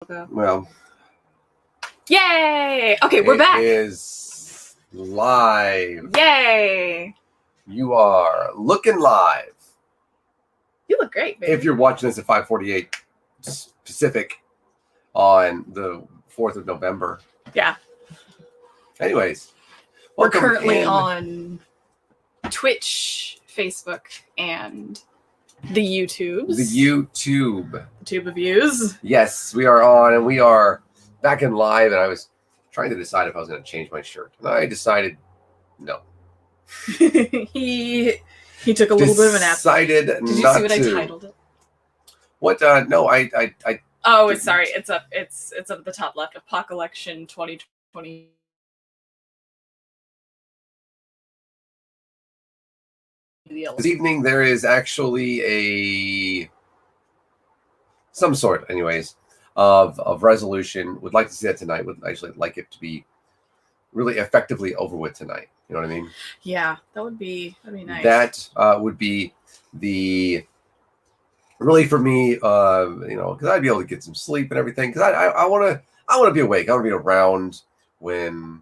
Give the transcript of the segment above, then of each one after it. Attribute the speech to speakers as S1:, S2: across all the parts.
S1: Ago.
S2: Well,
S1: yay! Okay, we're back.
S2: It is live.
S1: Yay!
S2: You are looking live.
S1: You look great, baby.
S2: If you're watching this at 5:48 Pacific on the 4th of November.
S1: Yeah.
S2: Anyways,
S1: we're currently on Twitch, Facebook, and the YouTubes.
S2: The YouTube.
S1: The tube of views.
S2: Yes, we are on, and we are back in live, and I was trying to decide if I was going to change my shirt. And I decided no.
S1: he took a little bit of a nap.
S2: Decided not to.
S1: Did you see what I titled it?
S2: What? No, I
S1: Oh, it's sorry. It's up at the top left. ApocElection 2020.
S2: This evening there is actually some sort, anyways, of resolution. Would like to see that tonight. Would actually like it to be really effectively over with tonight. You know what I mean?
S1: Yeah, that'd be nice.
S2: That would be the really for me, because I'd be able to get some sleep and everything. Because I want to be awake. I want to be around when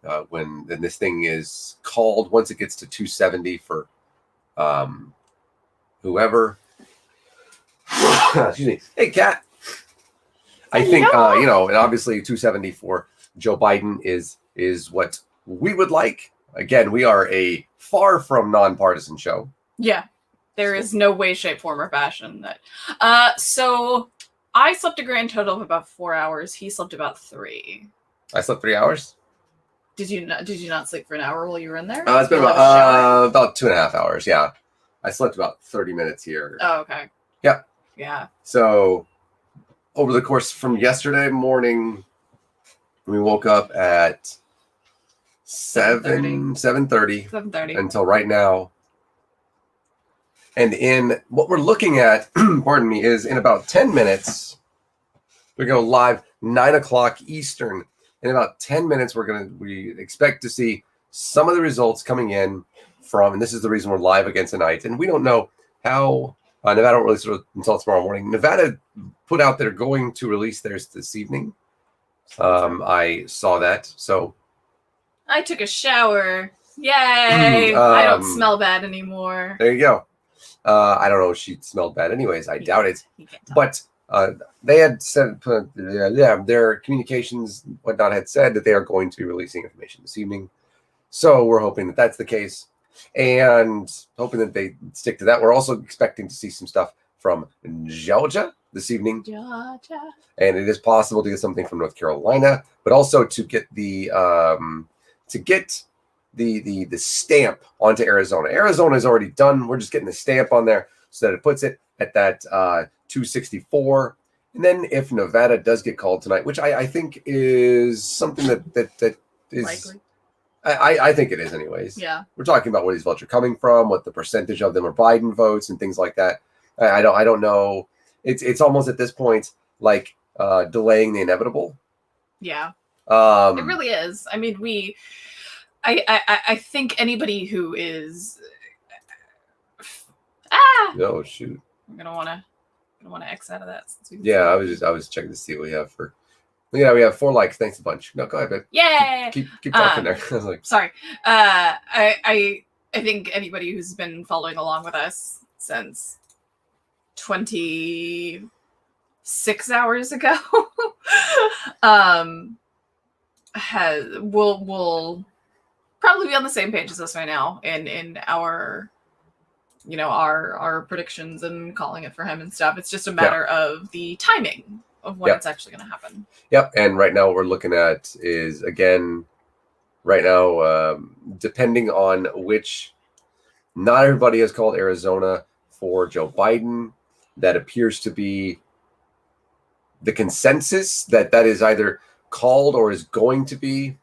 S2: this thing is called. Once it gets to 270 for whoever. Excuse me. Hey, Kat. I think and obviously 270 for Joe Biden is what we would like. Again, we are a far from nonpartisan show.
S1: Yeah. There is no way, shape, form, or fashion that. So I slept a grand total of about 4 hours. He slept about 3.
S2: I slept 3 hours.
S1: Did you not sleep for an hour while you were in there?
S2: It's been about 2.5 hours. Yeah, I slept about 30 minutes here.
S1: Oh, okay.
S2: Yep.
S1: Yeah.
S2: So over the course from yesterday morning, we woke up at 7:30 until right now. And in what we're looking at, pardon me, is in about 10 minutes, we go live 9 o'clock Eastern. In about 10 minutes, we expect to see some of the results coming in from, and this is the reason we're live again tonight. And we don't know how Nevada will release until tomorrow morning. Nevada put out they're going to release theirs this evening. I saw that. So
S1: I took a shower. Yay! I don't smell bad anymore.
S2: There you go. I don't know if she smelled bad anyways. I doubt it. But they had said, their communications, whatnot, had said that they are going to be releasing information this evening. So we're hoping that that's the case and hoping that they stick to that. We're also expecting to see some stuff from Georgia this evening.
S1: Georgia.
S2: And it is possible to get something from North Carolina, but also to get the stamp onto Arizona. Arizona is already done. We're just getting the stamp on there so that it puts it at that 264. And then if Nevada does get called tonight, which I think is something that is
S1: likely.
S2: I think it is anyways.
S1: Yeah.
S2: We're talking about where these votes are coming from, what the percentage of them are Biden votes and things like that. I don't know. It's almost at this point like delaying the inevitable.
S1: Yeah. It really is. I mean, I think anybody who is
S2: Oh shoot.
S1: I'm gonna wanna X out of that.
S2: I was checking to see what we have for. Yeah, we have 4 likes. Thanks a bunch. No, go ahead, babe.
S1: Yay!
S2: Keep talking there. I was like,
S1: sorry. I think anybody who's been following along with us since 26 hours ago will probably be on the same page as us right now in our our predictions and calling it for him and stuff. It's just a matter of the timing of when it's actually going to happen.
S2: Yep. And right now what we're looking at is, again, right now, depending on which, not everybody has called Arizona for Joe Biden. That appears to be the consensus that is either called or is going to be.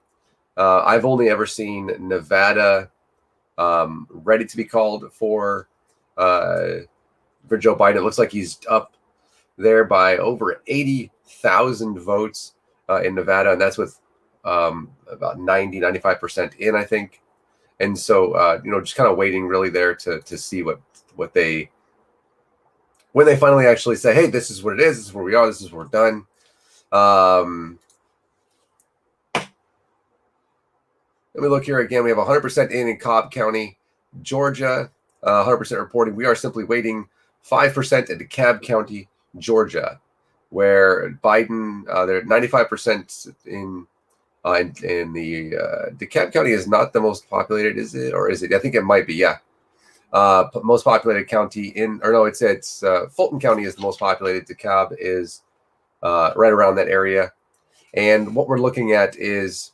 S2: I've only ever seen Nevada ready to be called for Joe Biden. It looks like he's up there by over 80,000 votes in Nevada, and that's with about 95% in, I think. And so, just kind of waiting really there to see what they when they finally actually say, hey, this is what it is, this is where we are, this is where we're done. Let me look here again. We have 100% in Cobb County, Georgia. 100% reporting. We are simply waiting 5% in DeKalb County, Georgia, where Biden, they're at 95% in the DeKalb County is not the most populated, is it? Or is it? I think it might be, yeah. Most populated county it's Fulton County is the most populated. DeKalb is right around that area. And what we're looking at is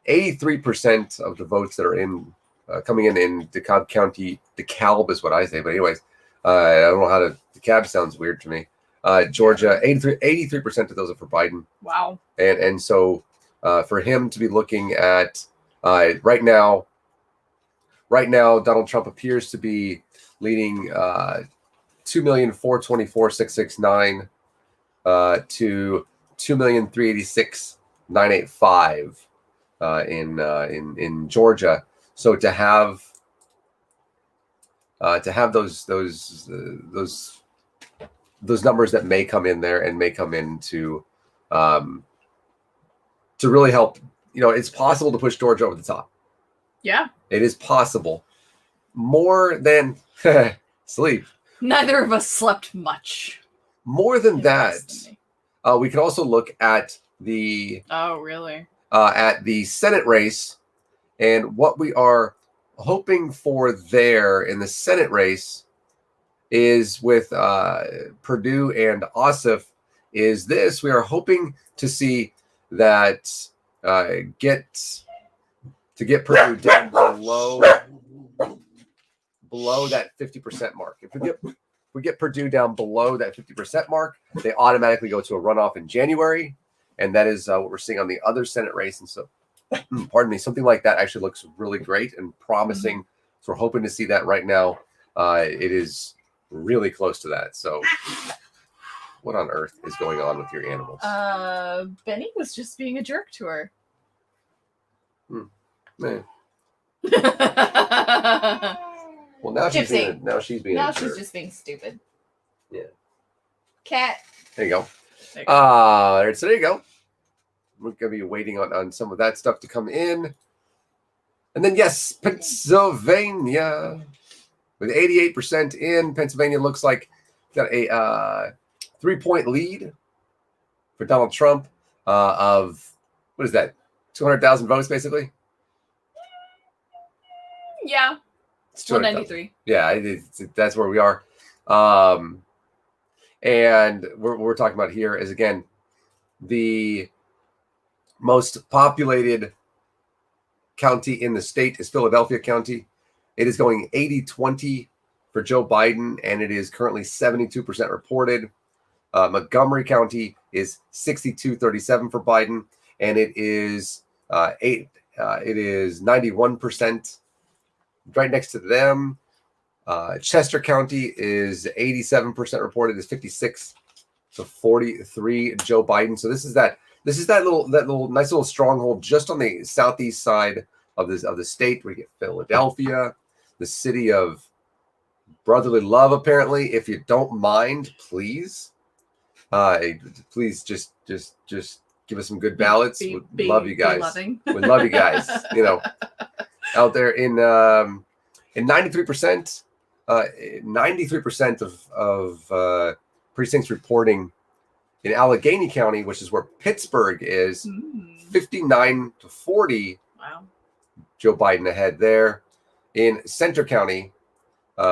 S2: 83% of the votes that are coming in DeKalb County. DeKalb is what I say, but anyways, I don't know how to. DeKalb sounds weird to me. Georgia, 83% of those are for Biden.
S1: Wow.
S2: And so for him to be looking at right now, Donald Trump appears to be leading 2,424,669 to 2,386,985 in Georgia. So to have those numbers that may come in there and may come in to really help, it's possible to push Georgia over the top.
S1: Yeah.
S2: It is possible. More than sleep.
S1: Neither of us slept much.
S2: More than that, we can also look at the Senate race, and what we are hoping for there in the Senate race is with Purdue and Ossoff is this. We are hoping to see that get Purdue down below that 50% mark. If we get Purdue down below that 50% mark, they automatically go to a runoff in January, and that is what we're seeing on the other Senate race. And so, pardon me, something like that actually looks really great and promising. Mm-hmm. So we're hoping to see that right now. It is really close to that. So what on earth is going on with your animals?
S1: Benny was just being a jerk to her.
S2: Man. Well, now she's being
S1: just being stupid.
S2: Yeah.
S1: Cat.
S2: There you go. So there you go. We're gonna be waiting on some of that stuff to come in, and then yes, Pennsylvania with 88% in. Pennsylvania looks like got a 3-point lead for Donald Trump of what is that? 200,000 votes, basically.
S1: Yeah. It's 193.
S2: Yeah, that's where we are. And what we're talking about here is, again, the most populated county in the state is Philadelphia County. It is going 80-20 for Joe Biden, and it is currently 72% reported. Montgomery County is 62-37 for Biden, and it is 91%. Right next to them, Chester County is 87% reported, is 56 to 43 Joe Biden. So this is that little nice little stronghold just on the southeast side of the state. We get Philadelphia, the city of brotherly love. Apparently, if you don't mind, please just give us some good ballots. We love you guys. We love you guys. Out there in 93%, 93% of precincts reporting in Allegheny County, which is where Pittsburgh is, 59-40.
S1: Wow. Joe
S2: Biden ahead there. In Center County,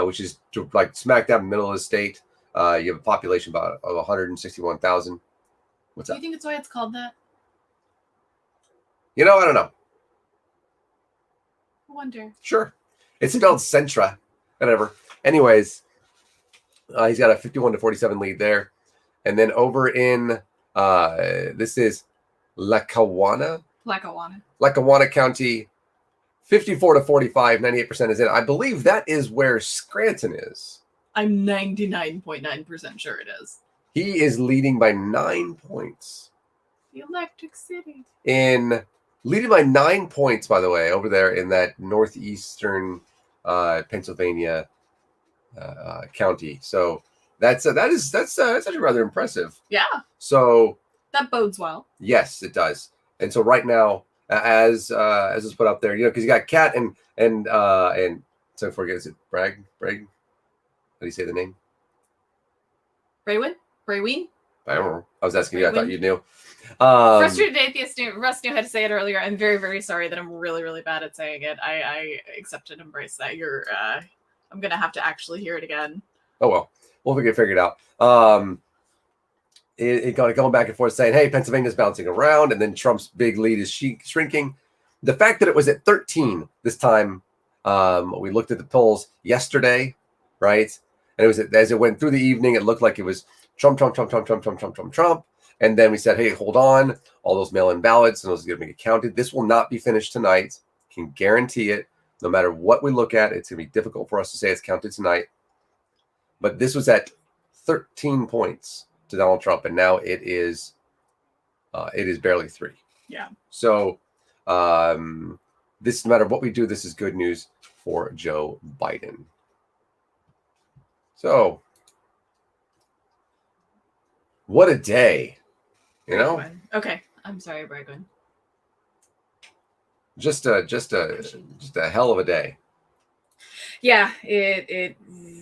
S2: which is like smack dab in the middle of the state, you have a population of 161,000. What's up?
S1: Do you think it's why it's called that?
S2: I don't know.
S1: I wonder.
S2: Sure. It's spelled Centra. Whatever. Anyways, he's got a 51-47 lead there. And then over in, this is Lackawanna County, 54-45, 98% is in. I believe that is where Scranton is.
S1: I'm 99.9% sure it is.
S2: He is leading by 9 points.
S1: The Electric City.
S2: Leading by 9 points, by the way, over there in that northeastern Pennsylvania county. So that's actually rather impressive.
S1: Yeah.
S2: So That
S1: bodes well.
S2: Yes, it does. And so right now, as it's put up there, because you got Kat and so forget, is it Bragg? How do you say the name?
S1: Braywin?
S2: I don't know. I was asking you. I thought you knew.
S1: Frustrated Atheist Russ knew how to say it earlier. I'm very, very sorry that I'm really, really bad at saying it. I accept and embrace that. I'm gonna have to actually hear it again.
S2: Oh well, we'll figure it out. It going back and forth saying, hey, Pennsylvania's bouncing around, and then Trump's big lead is shrinking. The fact that it was at 13 this time, we looked at the polls yesterday, right? And it was as it went through the evening, it looked like it was Trump. And then we said, hey, hold on, all those mail-in ballots and those are going to get counted. This will not be finished tonight. Can guarantee it. No matter what we look at, it's going to be difficult for us to say it's counted tonight. But this was at 13 points to Donald Trump, and now it is barely 3.
S1: Yeah.
S2: So this, no matter what we do, this is good news for Joe Biden. So what a day,
S1: Okay, I'm sorry, Bragwin.
S2: Just a hell of a day.
S1: Yeah, it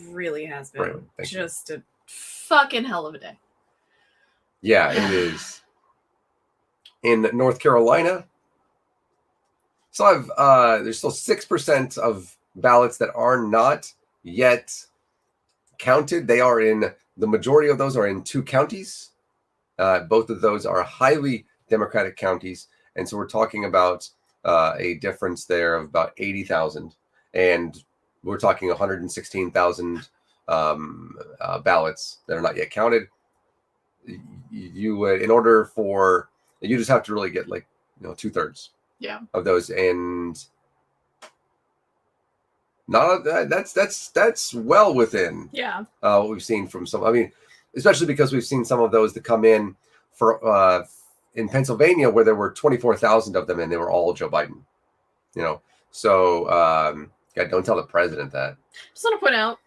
S1: really has been just a fucking hell of a day.
S2: Yeah, it is. In North Carolina, there's still 6% of ballots that are not yet counted. They are in, the majority of those are in 2 counties. Both of those are highly Democratic counties. And so we're talking about a difference there of about 80,000. And we're talking 116,000 ballots that are not yet counted. You would, in order for, you just have to really get 2/3 of those, and not that's well within what we've seen from some. I mean, especially because we've seen some of those that come in for in Pennsylvania where there were 24,000 of them and they were all Joe Biden. So God, don't tell the president that.
S1: Just want to point out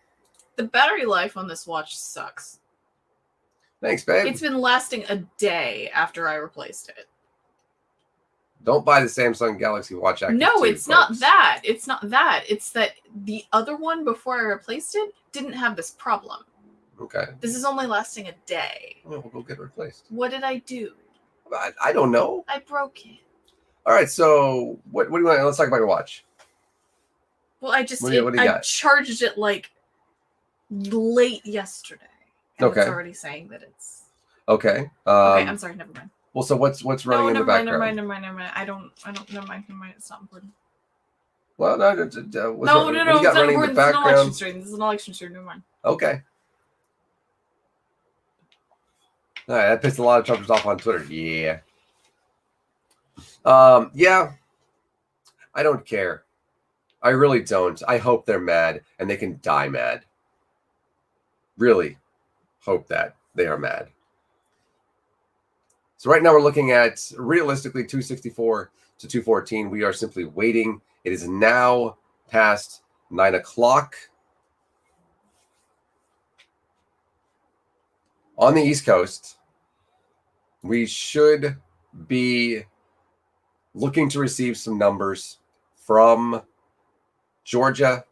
S1: the battery life on this watch sucks.
S2: Thanks, babe.
S1: It's been lasting a day after I replaced it.
S2: Don't buy the Samsung Galaxy Watch Active 2,
S1: it's not that. It's not that. It's that the other one before I replaced it didn't have this problem.
S2: Okay.
S1: This is only lasting a day.
S2: Well, we'll go get it replaced.
S1: What did I do?
S2: I don't know.
S1: I broke it.
S2: All right, so what do you want? Let's talk about your watch.
S1: Well, I charged it late yesterday. And it's already saying that it's
S2: okay.
S1: Okay, I'm sorry. Never mind.
S2: Well, so what's running in the background?
S1: Never mind. I don't. Never mind. It's not important.
S2: Well, no.
S1: No. It's not important. This is an election stream. Never mind.
S2: Okay. All right, that pissed a lot of Trumpers off on Twitter. Yeah. Yeah. I don't care. I really don't. I hope they're mad and they can die mad. Really hope that they are mad. So right now we're looking at realistically 264 to 214. We are simply waiting. It is now past 9 o'clock on the East Coast. We should be looking to receive some numbers from Georgia,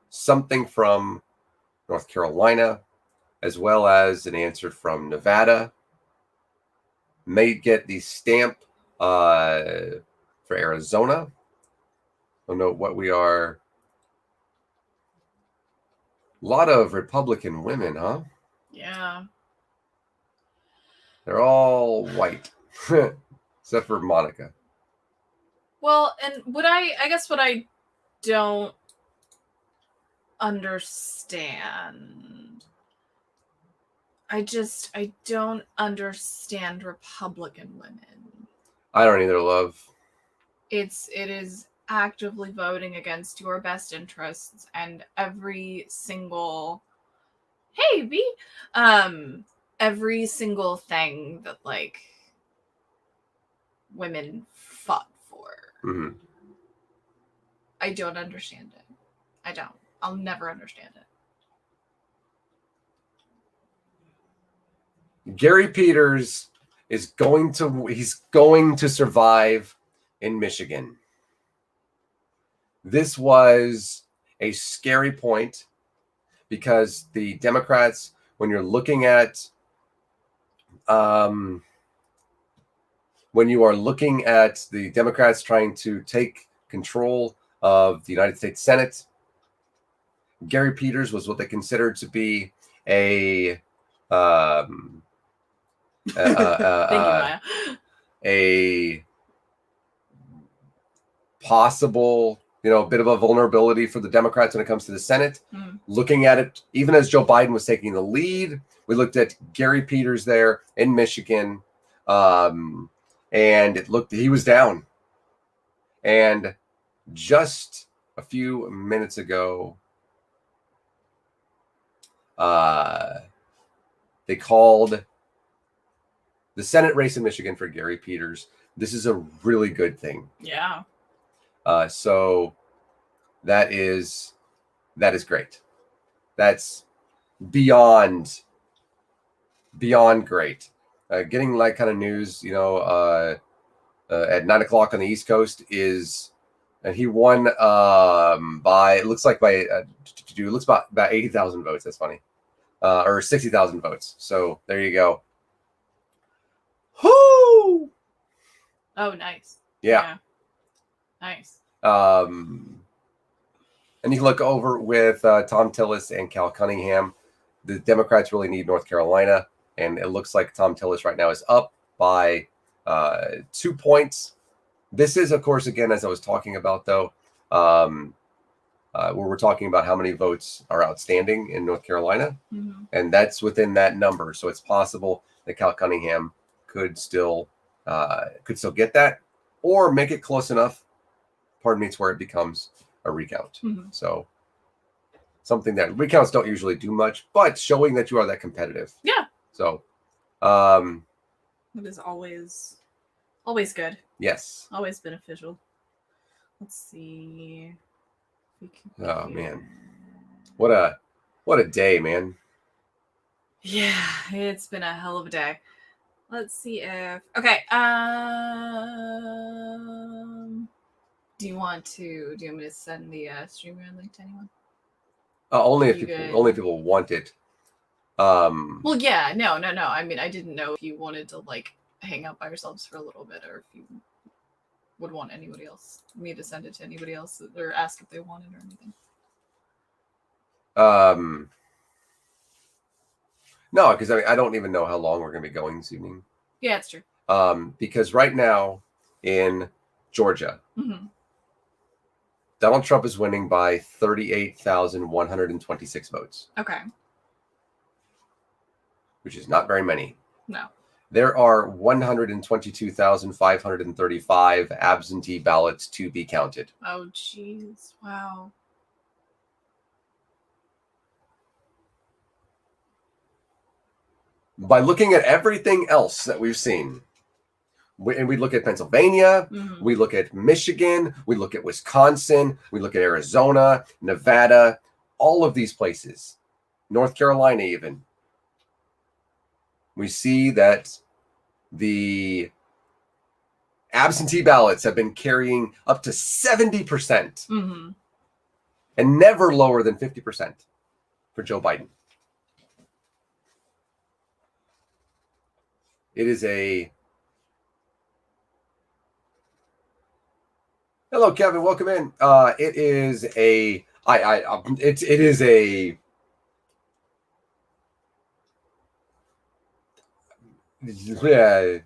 S2: something from North Carolina, as well as an answer from Nevada. May get the stamp for Arizona. I don't know what we are. A lot of Republican women, huh?
S1: Yeah.
S2: They're all white, except for Monica.
S1: Well, and what I don't understand. I don't understand Republican women.
S2: I don't either, love.
S1: It is actively voting against your best interests and every single every single thing that women fought for.
S2: Mm-hmm.
S1: I don't understand it. I don't. I'll never understand it.
S2: Gary Peters he's going to survive in Michigan. This was a scary point because the Democrats, when you're looking at when you are looking at the Democrats trying to take control of the United States Senate, Gary Peters was what they considered to be a
S1: Thank you, Maya.
S2: a possible, bit of a vulnerability for the Democrats when it comes to the Senate. Looking at it, even as Joe Biden was taking the lead, we looked at Gary Peters there in Michigan, and it looked he was down. And just a few minutes ago, they called the Senate race in Michigan for Gary Peters. This is a really good thing.
S1: Yeah.
S2: So that is great. That's beyond great. Getting like kind of news, at 9:00 on the East Coast and he won by about 80,000 votes. That's funny, or 60,000 votes. So there you go. Whoo!
S1: Oh, nice.
S2: Yeah.
S1: Nice.
S2: And you can look over with Tom Tillis and Cal Cunningham. The Democrats really need North Carolina, and it looks like Tom Tillis right now is up by 2 points. This is, of course, again, as I was talking about, though, where we're talking about how many votes are outstanding in North Carolina, and that's within that number. So it's possible that Cal Cunningham could still get that, or make it close enough, pardon me, to where it becomes a recount. So something that recounts don't usually do much, but showing that you are that competitive.
S1: Yeah.
S2: So
S1: it is always good.
S2: Yes.
S1: Always beneficial. Let's see.
S2: Oh man. What a day, man.
S1: Yeah, it's been a hell of a day. Let's see if do you want me to send the StreamYard link to anyone?
S2: Only if people want it.
S1: Well, yeah, no. I mean, I didn't know if you wanted to like hang out by yourselves for a little bit, or if you would want me to send it to anybody else, or ask if they wanted or anything.
S2: No, because I don't even know how long we're going to be going this evening.
S1: Yeah, it's true.
S2: Because right now in Georgia, Donald Trump is winning by 38,126 votes.
S1: Okay.
S2: Which is not very many.
S1: No.
S2: There are 122,535 absentee ballots to be counted.
S1: Oh, jeez. Wow.
S2: By looking at everything else that we've seen, and we look at Pennsylvania, we look at Michigan, we look at Wisconsin, we look at Arizona, Nevada, all of these places, North Carolina even, we see that the absentee ballots have been carrying up to 70% and never lower than 50% for Joe Biden. It is a... Hello, Kevin. Welcome in. It is a... It is a... Yeah.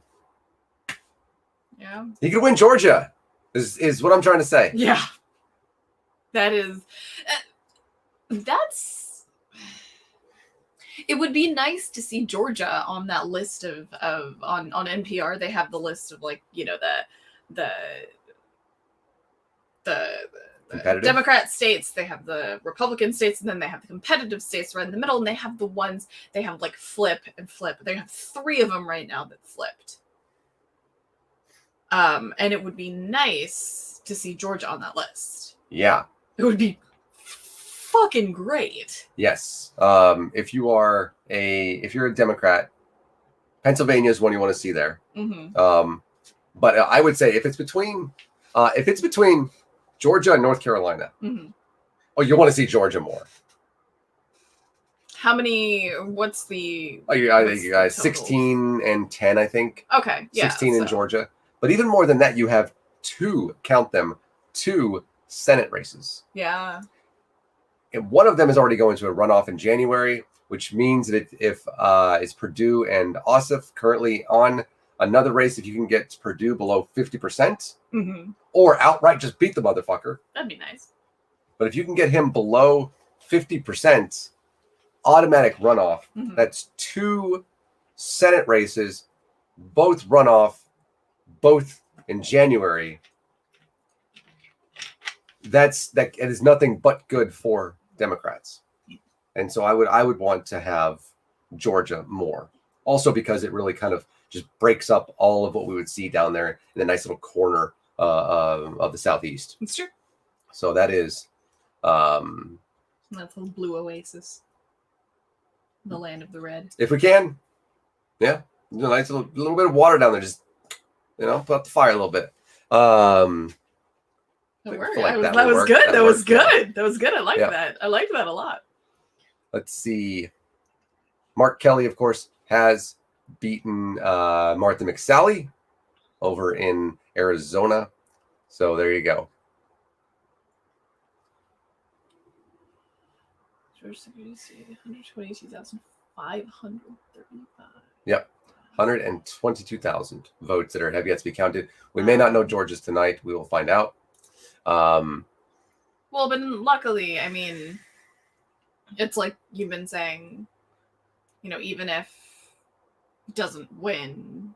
S1: Yeah.
S2: He could win Georgia, is what I'm trying to say.
S1: Yeah. That is... that's... It would be nice to see Georgia on that list on NPR. They have the list of like, the Democrat states, they have the Republican states, and then they have the competitive states right in the middle, and they have the ones, they have like flip and flip. They have 3 of them right now that flipped. And it would be nice to see Georgia on that list.
S2: Yeah.
S1: It would be fucking great.
S2: Yes. If you're a Democrat Pennsylvania is one you want to see there.
S1: Mm-hmm.
S2: But I would say if it's between Georgia and North Carolina,
S1: Mm-hmm.
S2: oh, you want to see Georgia more.
S1: How many? What's the?
S2: I think
S1: the
S2: 16 and 10, I think.
S1: Okay, yeah.
S2: 16 in Georgia. But even more than that, you have two Senate races.
S1: Yeah.
S2: And one of them is already going to a runoff in January, which means that if it's Purdue and Ossoff currently on another race, if you can get Purdue below 50%, or outright just beat the motherfucker.
S1: That'd be nice.
S2: But if you can get him below 50%, automatic runoff, that's two Senate races, both runoff, both in January. That is nothing but good for Democrats. And so I would want to have Georgia more. Also because it really kind of just breaks up all of what we would see down there in the nice little corner of the Southeast.
S1: It's true.
S2: So that is...
S1: that's a blue oasis. The land of the red.
S2: If we can. Yeah. A nice little bit of water down there. Just, put out the fire a little bit.
S1: That was good. That was good. I like that. I like that a lot.
S2: Let's see. Mark Kelly, of course, has beaten Martha McSally over in Arizona. So there you go.
S1: George WC, 122,535.
S2: Yep. 122,000 votes that have yet to be counted. We may not know Georgia's tonight. We will find out.
S1: Well, but luckily, I mean, it's like you've been saying, even if it doesn't win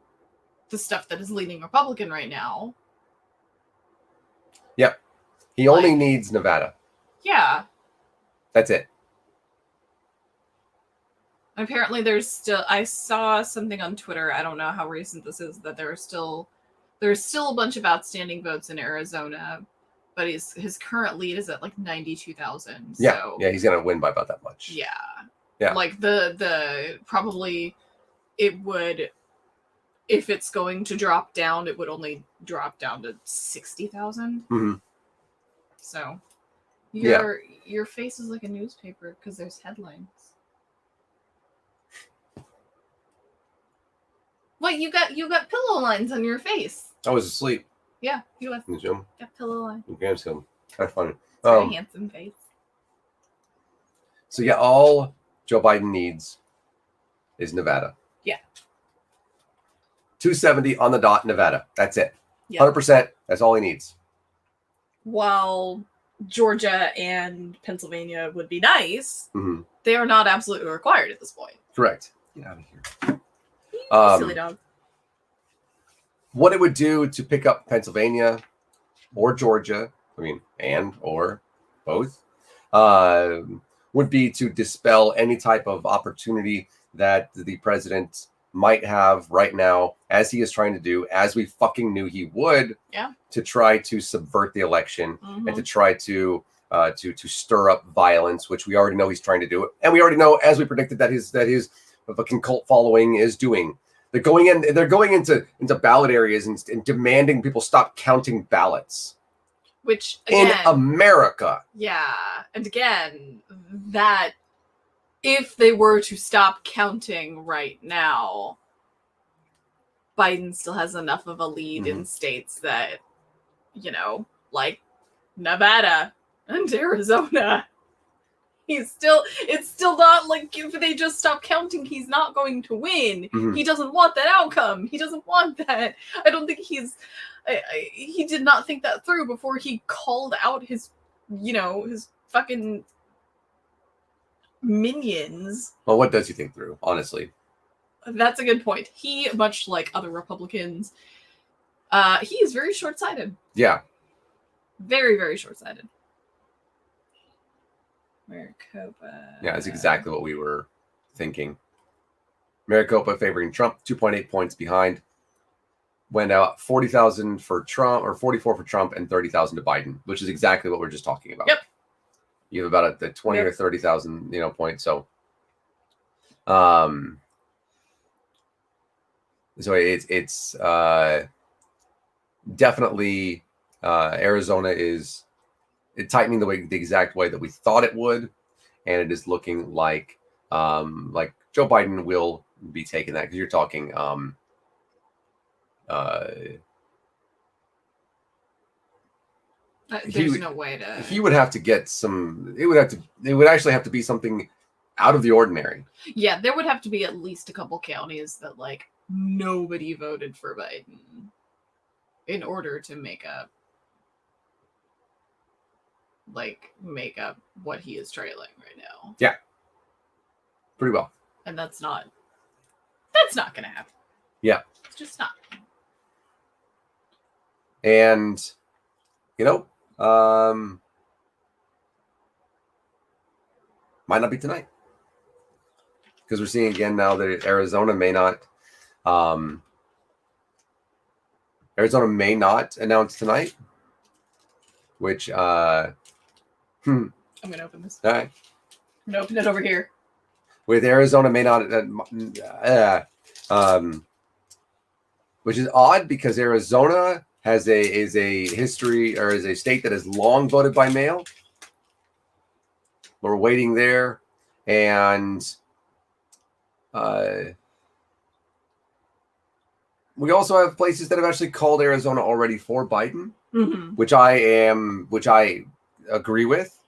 S1: the stuff that is leading Republican right now.
S2: Yep. He only needs Nevada.
S1: Yeah.
S2: That's it.
S1: Apparently there's still, I saw something on Twitter, I don't know how recent this is, that there's still a bunch of outstanding votes in Arizona, but his current lead is at like 92,000.
S2: Yeah,
S1: so,
S2: yeah, he's gonna win by about that much.
S1: Yeah. Like the probably it would, if it's going to drop down, it would only drop down to 60,000.
S2: Mm-hmm.
S1: So your face is like a newspaper because there's headlines. What, you got pillow lines on your face?
S2: I was asleep.
S1: Yeah, you got pillow lines.
S2: Okay, it's kind of funny.
S1: Very handsome face.
S2: So yeah, all Joe Biden needs is Nevada.
S1: Yeah.
S2: 270 on the dot, Nevada. That's it.
S1: Yep.
S2: 100%. That's all he needs.
S1: While Georgia and Pennsylvania would be nice, they are not absolutely required at this point.
S2: Correct. Get out of here.
S1: Silly dog.
S2: What it would do to pick up Pennsylvania or Georgia, or both, would be to dispel any type of opportunity that the president might have right now, as he is trying to do, as we fucking knew he would, to try to subvert the election and to try to stir up violence, which we already know he's trying to do, and we already know, as we predicted, that his fucking cult following is doing. They're going into ballot areas and demanding people stop counting ballots.
S1: Which, again,
S2: in America.
S1: Yeah. And again, that if they were to stop counting right now, Biden still has enough of a lead in states that, like Nevada and Arizona. It's still not like if they just stop counting, he's not going to win. He doesn't want that outcome. He doesn't want that. I don't think he did not think that through before he called out his fucking minions.
S2: Well, what does he think through, honestly?
S1: That's a good point. He, much like other Republicans, he is very short-sighted.
S2: Yeah.
S1: Very, very short-sighted. Maricopa.
S2: Yeah, that's exactly what we were thinking. Maricopa favoring Trump, 2.8 points behind. Went out 40,000 for Trump, or 44 for Trump, and 30,000 to Biden, which is exactly what we're just talking about.
S1: Yep.
S2: You have about the 20 or 30,000, points. So, So it's definitely Arizona is tightening the exact way that we thought it would, and it is looking like Joe Biden will be taking that, because you're talking
S1: there's no way to.
S2: He would have to get some. It would actually have to be something out of the ordinary.
S1: Yeah, there would have to be at least a couple counties that like nobody voted for Biden in order to make up what he is trailing right now.
S2: Yeah. Pretty well.
S1: And that's not gonna happen.
S2: Yeah.
S1: It's just not.
S2: And might not be tonight, because we're seeing again now that Arizona may not announce tonight, which I'm
S1: gonna open this.
S2: All right.
S1: I'm gonna open it over here.
S2: With Arizona may not which is odd, because Arizona is a history, or is a state that has long voted by mail. We're waiting there, and we also have places that have actually called Arizona already for Biden, which I agree with,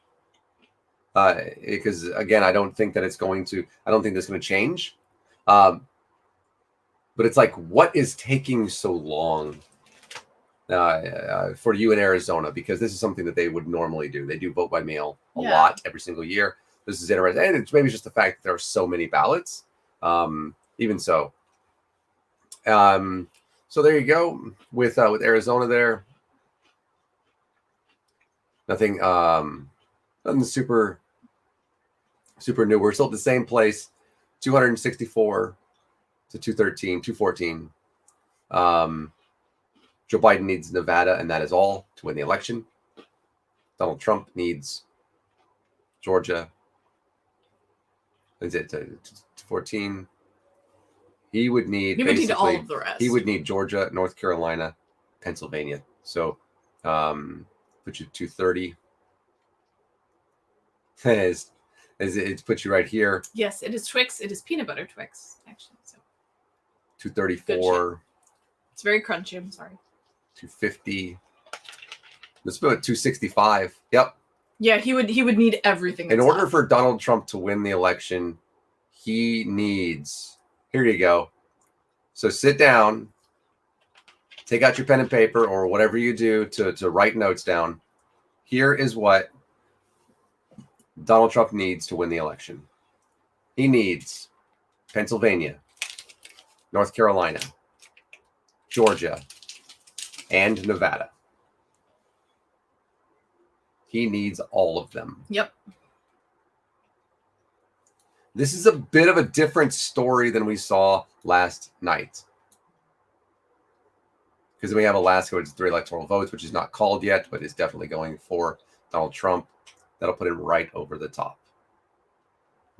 S2: because again, I don't think that's going to change. But it's like, what is taking so long for you in Arizona? Because this is something that they would normally do. They do vote by mail a lot every single year. This is interesting. And it's maybe just the fact that there are so many ballots. Even so. So there you go with Arizona there. Nothing super new. We're still at the same place, 264 to 214. Joe Biden needs Nevada, and that is all to win the election. Donald Trump needs Georgia. Is it 14? He would need
S1: all of the rest.
S2: He would need Georgia, North Carolina, Pennsylvania. So put you 230. It puts you right here.
S1: Yes, it is Twix. It is peanut butter Twix, actually. So
S2: 234.
S1: It's very crunchy. I'm sorry.
S2: 250. Let's put 265. Yep.
S1: Yeah, he would need everything.
S2: In order for Donald Trump to win the election, he needs. Here you go. So sit down, take out your pen and paper, or whatever you do to write notes down. Here is what Donald Trump needs to win the election. He needs Pennsylvania, North Carolina, Georgia, and Nevada. He needs all of them.
S1: Yep.
S2: This is a bit of a different story than we saw last night. Because we have Alaska, which is 3 electoral votes, which is not called yet, but is definitely going for Donald Trump. That'll put him right over the top.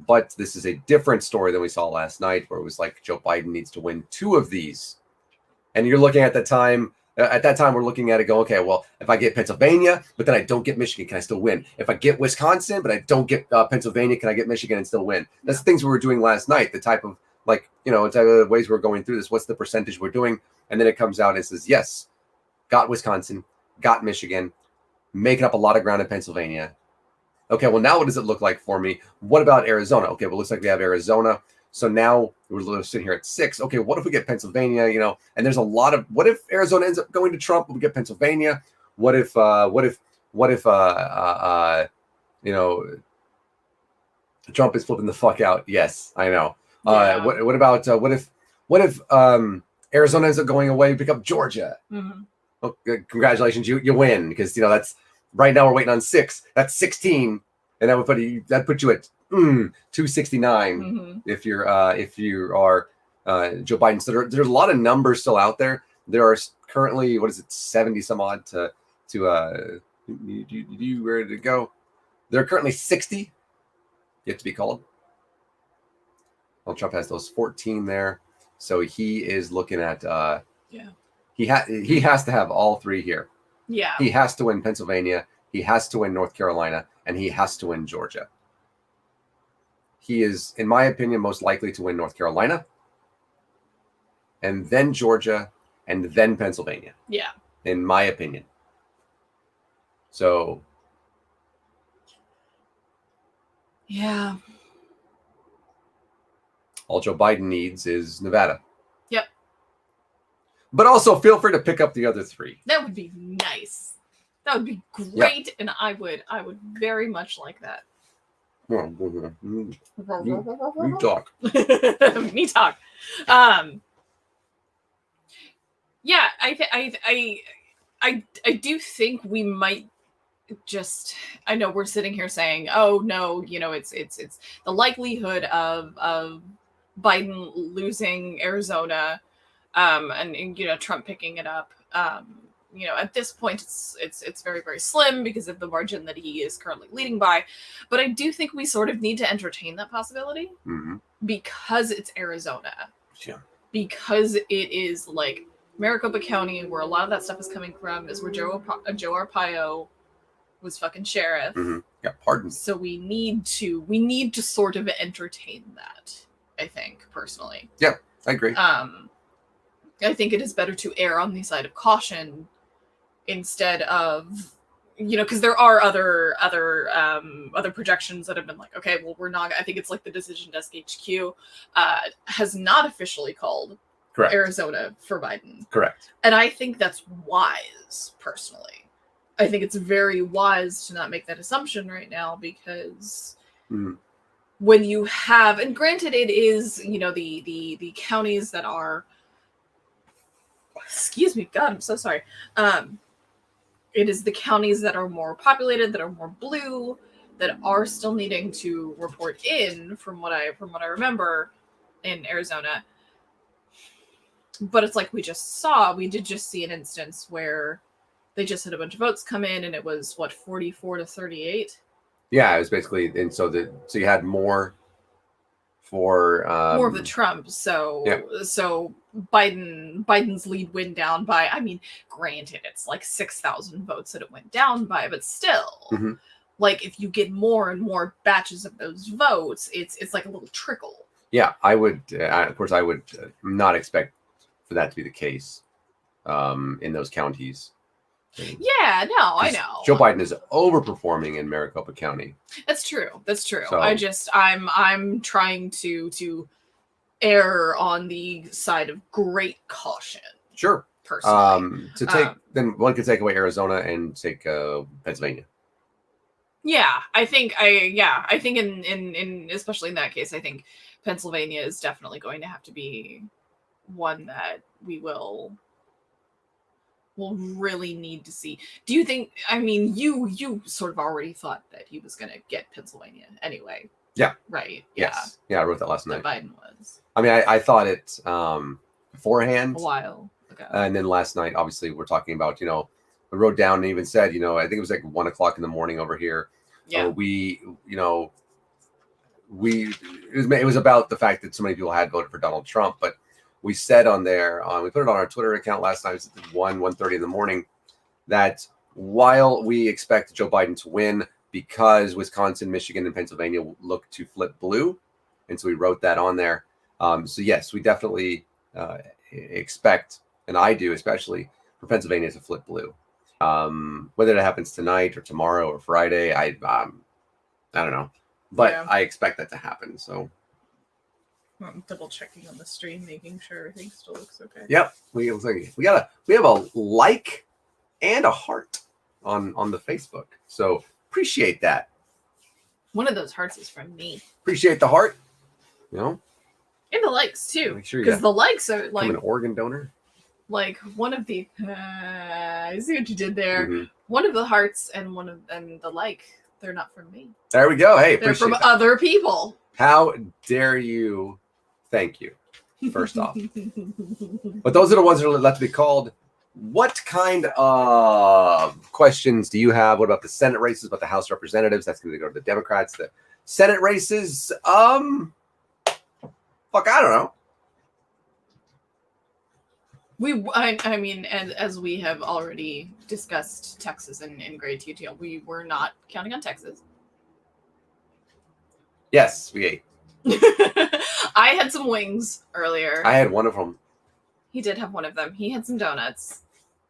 S2: But this is a different story than we saw last night, where it was like Joe Biden needs to win 2 of these. And you're looking at the time. At that time, we're looking at it going, okay, well, if I get Pennsylvania, but then I don't get Michigan, can I still win? If I get Wisconsin, but I don't get Pennsylvania, can I get Michigan and still win? That's the things we were doing last night, the type of, type of ways we're going through this. What's the percentage we're doing? And then it comes out and says, yes, got Wisconsin, got Michigan, making up a lot of ground in Pennsylvania. Okay, well, now what does it look like for me? What about Arizona? Okay, well, it looks like we have Arizona. So now we're sitting here at 6. Okay, what if we get Pennsylvania? And there's a lot of, what if Arizona ends up going to Trump? We get Pennsylvania. What if Trump is flipping the fuck out? Yes, I know.
S1: Yeah.
S2: What if Arizona ends up going away? We pick up Georgia.
S1: Mm-hmm.
S2: Oh, congratulations, you win, because that's right now we're waiting on 6. That's 16, and that put you at 269 if you are Joe Biden. So there's a lot of numbers still out there. There are currently 70 some odd to you ready to go? There are currently 60 yet to be called. Well, Trump has those 14 there. So he is looking at
S1: Yeah.
S2: he has to have all three here.
S1: Yeah.
S2: He has to win Pennsylvania, he has to win North Carolina, and he has to win Georgia. He is, in my opinion, most likely to win North Carolina, and then Georgia, and then Pennsylvania.
S1: Yeah.
S2: In my opinion. So.
S1: Yeah.
S2: All Joe Biden needs is Nevada.
S1: Yep.
S2: But also feel free to pick up the other three.
S1: That would be nice. That would be great, and I would very much like that.
S2: You talk.
S1: Me talk. Yeah, I do think we might just. I know we're sitting here saying, "Oh no, it's the likelihood of Biden losing Arizona, and Trump picking it up." At this point, it's very, very slim because of the margin that he is currently leading by. But I do think we sort of need to entertain that possibility because it's Arizona.
S2: Yeah.
S1: Because it is like Maricopa County, where a lot of that stuff is coming from, is where Joe Arpaio was fucking sheriff.
S2: Got pardoned.
S1: So we need to sort of entertain that. I think personally.
S2: Yeah, I agree.
S1: I think it is better to err on the side of caution instead of, because there are other projections that have been like, okay, well, we're not. I think it's like the Decision Desk HQ has not officially called
S2: Correct.
S1: Arizona for Biden.
S2: Correct.
S1: And I think that's wise, personally. I think it's very wise to not make that assumption right now because when you have, and granted, it is the counties that are. Excuse me, God, I'm so sorry. It is the counties that are more populated, that are more blue, that are still needing to report in, from what I remember, in Arizona. But it's like we did just see an instance where they just had a bunch of votes come in, and it was 44-38.
S2: Yeah, it was basically, and so you had more for
S1: more of the Trump. So Biden's lead went down by, granted, it's like 6,000 votes that it went down by, but still, like if you get more and more batches of those votes, it's like a little trickle. Yeah,
S2: I would, of course, I would not expect for that to be the case in those counties.
S1: Yeah, no, I know.
S2: Joe Biden is overperforming in Maricopa County. That's true.
S1: So, I'm trying to err on the side of great caution.
S2: Sure.
S1: Personally.
S2: Then one could take away Arizona and take Pennsylvania.
S1: Yeah, I think in especially in that case, I think Pennsylvania is definitely going to have to be one that we'll really need to see. Do you think, you sort of already thought that he was going to get Pennsylvania anyway.
S2: Yeah.
S1: Right.
S2: Yes. Yeah, I wrote that last night.
S1: Biden was.
S2: I thought it beforehand.
S1: A while ago.
S2: And then last night, obviously, we're talking about, I wrote down and even said, I think it was like 1:00 in the morning over here.
S1: Yeah.
S2: It was about the fact that so many people had voted for Donald Trump, but we said on there, we put it on our Twitter account last night, it was at 1:30 in the morning, that while we expect Joe Biden to win because Wisconsin, Michigan, and Pennsylvania look to flip blue, and so we wrote that on there. So yes, we definitely expect, and I do especially, for Pennsylvania to flip blue. Whether that happens tonight or tomorrow or Friday, I don't know, but yeah. I expect that to happen. So.
S1: I'm double checking on the stream, making sure everything still looks okay.
S2: Yep, we have a like and a heart on the Facebook, so appreciate that.
S1: One of those hearts is from me.
S2: Appreciate the heart,
S1: and the likes too.
S2: Make sure
S1: because the likes are like
S2: I'm an organ donor.
S1: Like one of the, I see what you did there. Mm-hmm. One of the hearts and the like, they're not from me.
S2: There we go. Hey,
S1: they're from other people.
S2: How dare you? Thank you, first off. But those are the ones that are left to be called. What kind of questions do you have? What about the Senate races? About the House Representatives? That's going to go to the Democrats. The Senate races? Fuck, I don't know.
S1: I mean, as we have already discussed Texas in great detail, we were not counting on Texas.
S2: Yes, we ate.
S1: I had some wings earlier.
S2: I had one of them.
S1: He did have one of them. He had some donuts.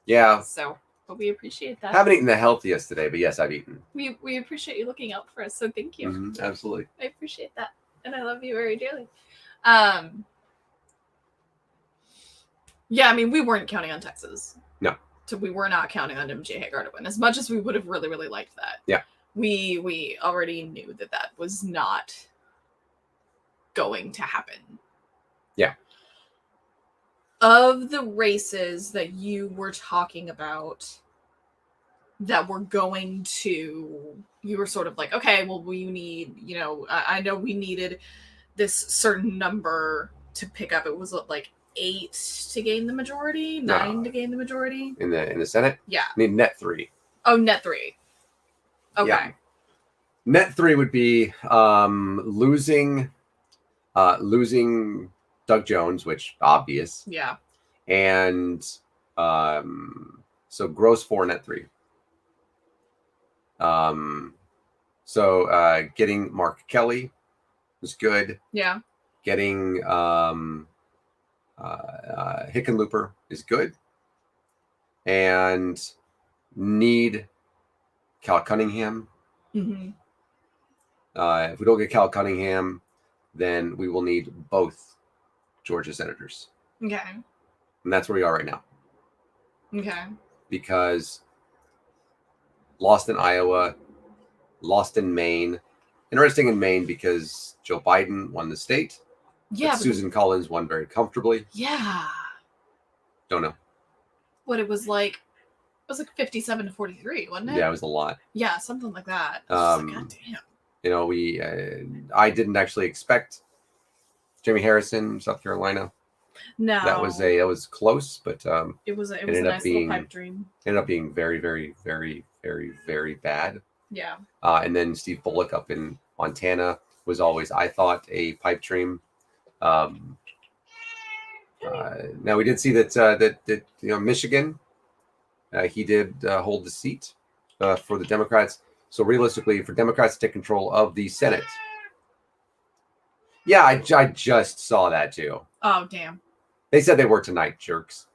S2: Yeah.
S1: So, but we appreciate that.
S2: Haven't eaten the healthiest today, but yes, I've eaten.
S1: We appreciate you looking out for us, so thank you.
S2: Mm-hmm, absolutely.
S1: I appreciate that, and I love you very dearly. Yeah, I mean, we weren't counting on Texas.
S2: No.
S1: So we were not counting on MJ Hagar to win, as much as we would have really, really liked that.
S2: Yeah.
S1: We already knew that was not going to happen.
S2: Yeah.
S1: Of the races that you were talking about that were going to, you were sort of like, okay, well, we need, I know we needed this certain number to pick up. It was like 8 to gain the majority, 9 to gain the majority
S2: in the Senate.
S1: Yeah,
S2: I need net 3.
S1: Oh, net 3. Okay.
S2: Yeah. Net 3 would be losing Doug Jones, which obvious.
S1: Yeah.
S2: And so gross 4, net 3. So getting Mark Kelly was good.
S1: Yeah.
S2: Getting Hickenlooper is good. And need Cal Cunningham.
S1: Mm-hmm.
S2: If we don't get Cal Cunningham, then we will need both Georgia senators.
S1: Okay.
S2: And that's where we are right now.
S1: Okay.
S2: Because lost in Iowa, lost in Maine. Interesting in Maine because Joe Biden won the state.
S1: Yeah.
S2: But Susan Collins won very comfortably.
S1: Yeah.
S2: Don't know.
S1: What it was like 57 to 43, wasn't it?
S2: Yeah, it was a lot.
S1: Yeah, something like that. God damn.
S2: I didn't actually expect Jamie Harrison, South Carolina.
S1: No.
S2: That was close, but
S1: it was a nice little pipe dream.
S2: Ended up being very, very, very, very, very bad.
S1: Yeah.
S2: And then Steve Bullock up in Montana was always, I thought, a pipe dream. Now we did see that Michigan, he did hold the seat for the Democrats. So realistically, for Democrats to take control of the Senate. Yeah, I just saw that too.
S1: Oh, damn.
S2: They said they were tonight, jerks.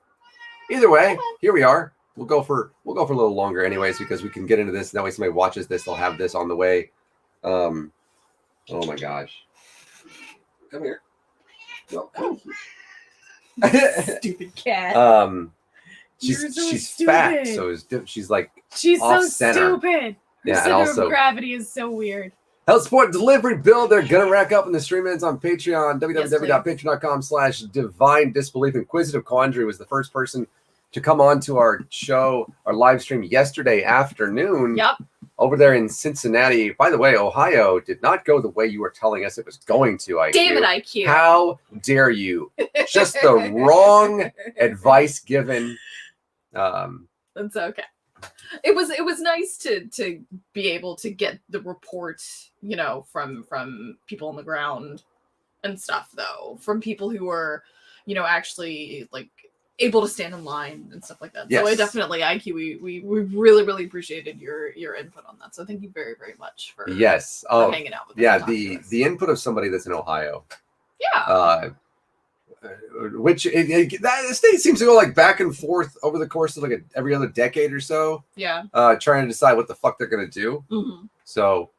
S2: Either way, here we are. We'll go for a little longer anyways, because we can get into this. That way somebody watches this, they'll have this on the way. Oh my gosh. Come here. No, come here.
S1: Stupid cat.
S2: She's fat, so she's like
S1: she's
S2: off
S1: so
S2: center.
S1: Stupid.
S2: Yeah,
S1: center
S2: and also
S1: of gravity is so weird.
S2: Help support delivery bill. They're gonna rack up in the stream ends on Patreon. www.patreon.com/divine disbelief. Inquisitive Quandary was the first person to come on to our show, our live stream yesterday afternoon.
S1: Yep.
S2: Over there in Cincinnati. By the way, Ohio did not go the way you were telling us it was going to. IQ.
S1: Damn it, IQ.
S2: How dare you? Just the wrong advice given.
S1: That's okay. It was nice to be able to get the report, from people on the ground and stuff, though, from people who were, actually like able to stand in line and stuff like that.
S2: Yes.
S1: So I definitely, IQ, we really, really appreciated your input on that. So thank you very, very much for
S2: yes.
S1: For hanging out with us.
S2: Yeah, the input of somebody that's in Ohio.
S1: Yeah.
S2: Which that state seems to go like back and forth over the course of like every other decade or so.
S1: Yeah.
S2: Trying to decide what the fuck they're gonna do.
S1: Mm-hmm.
S2: So,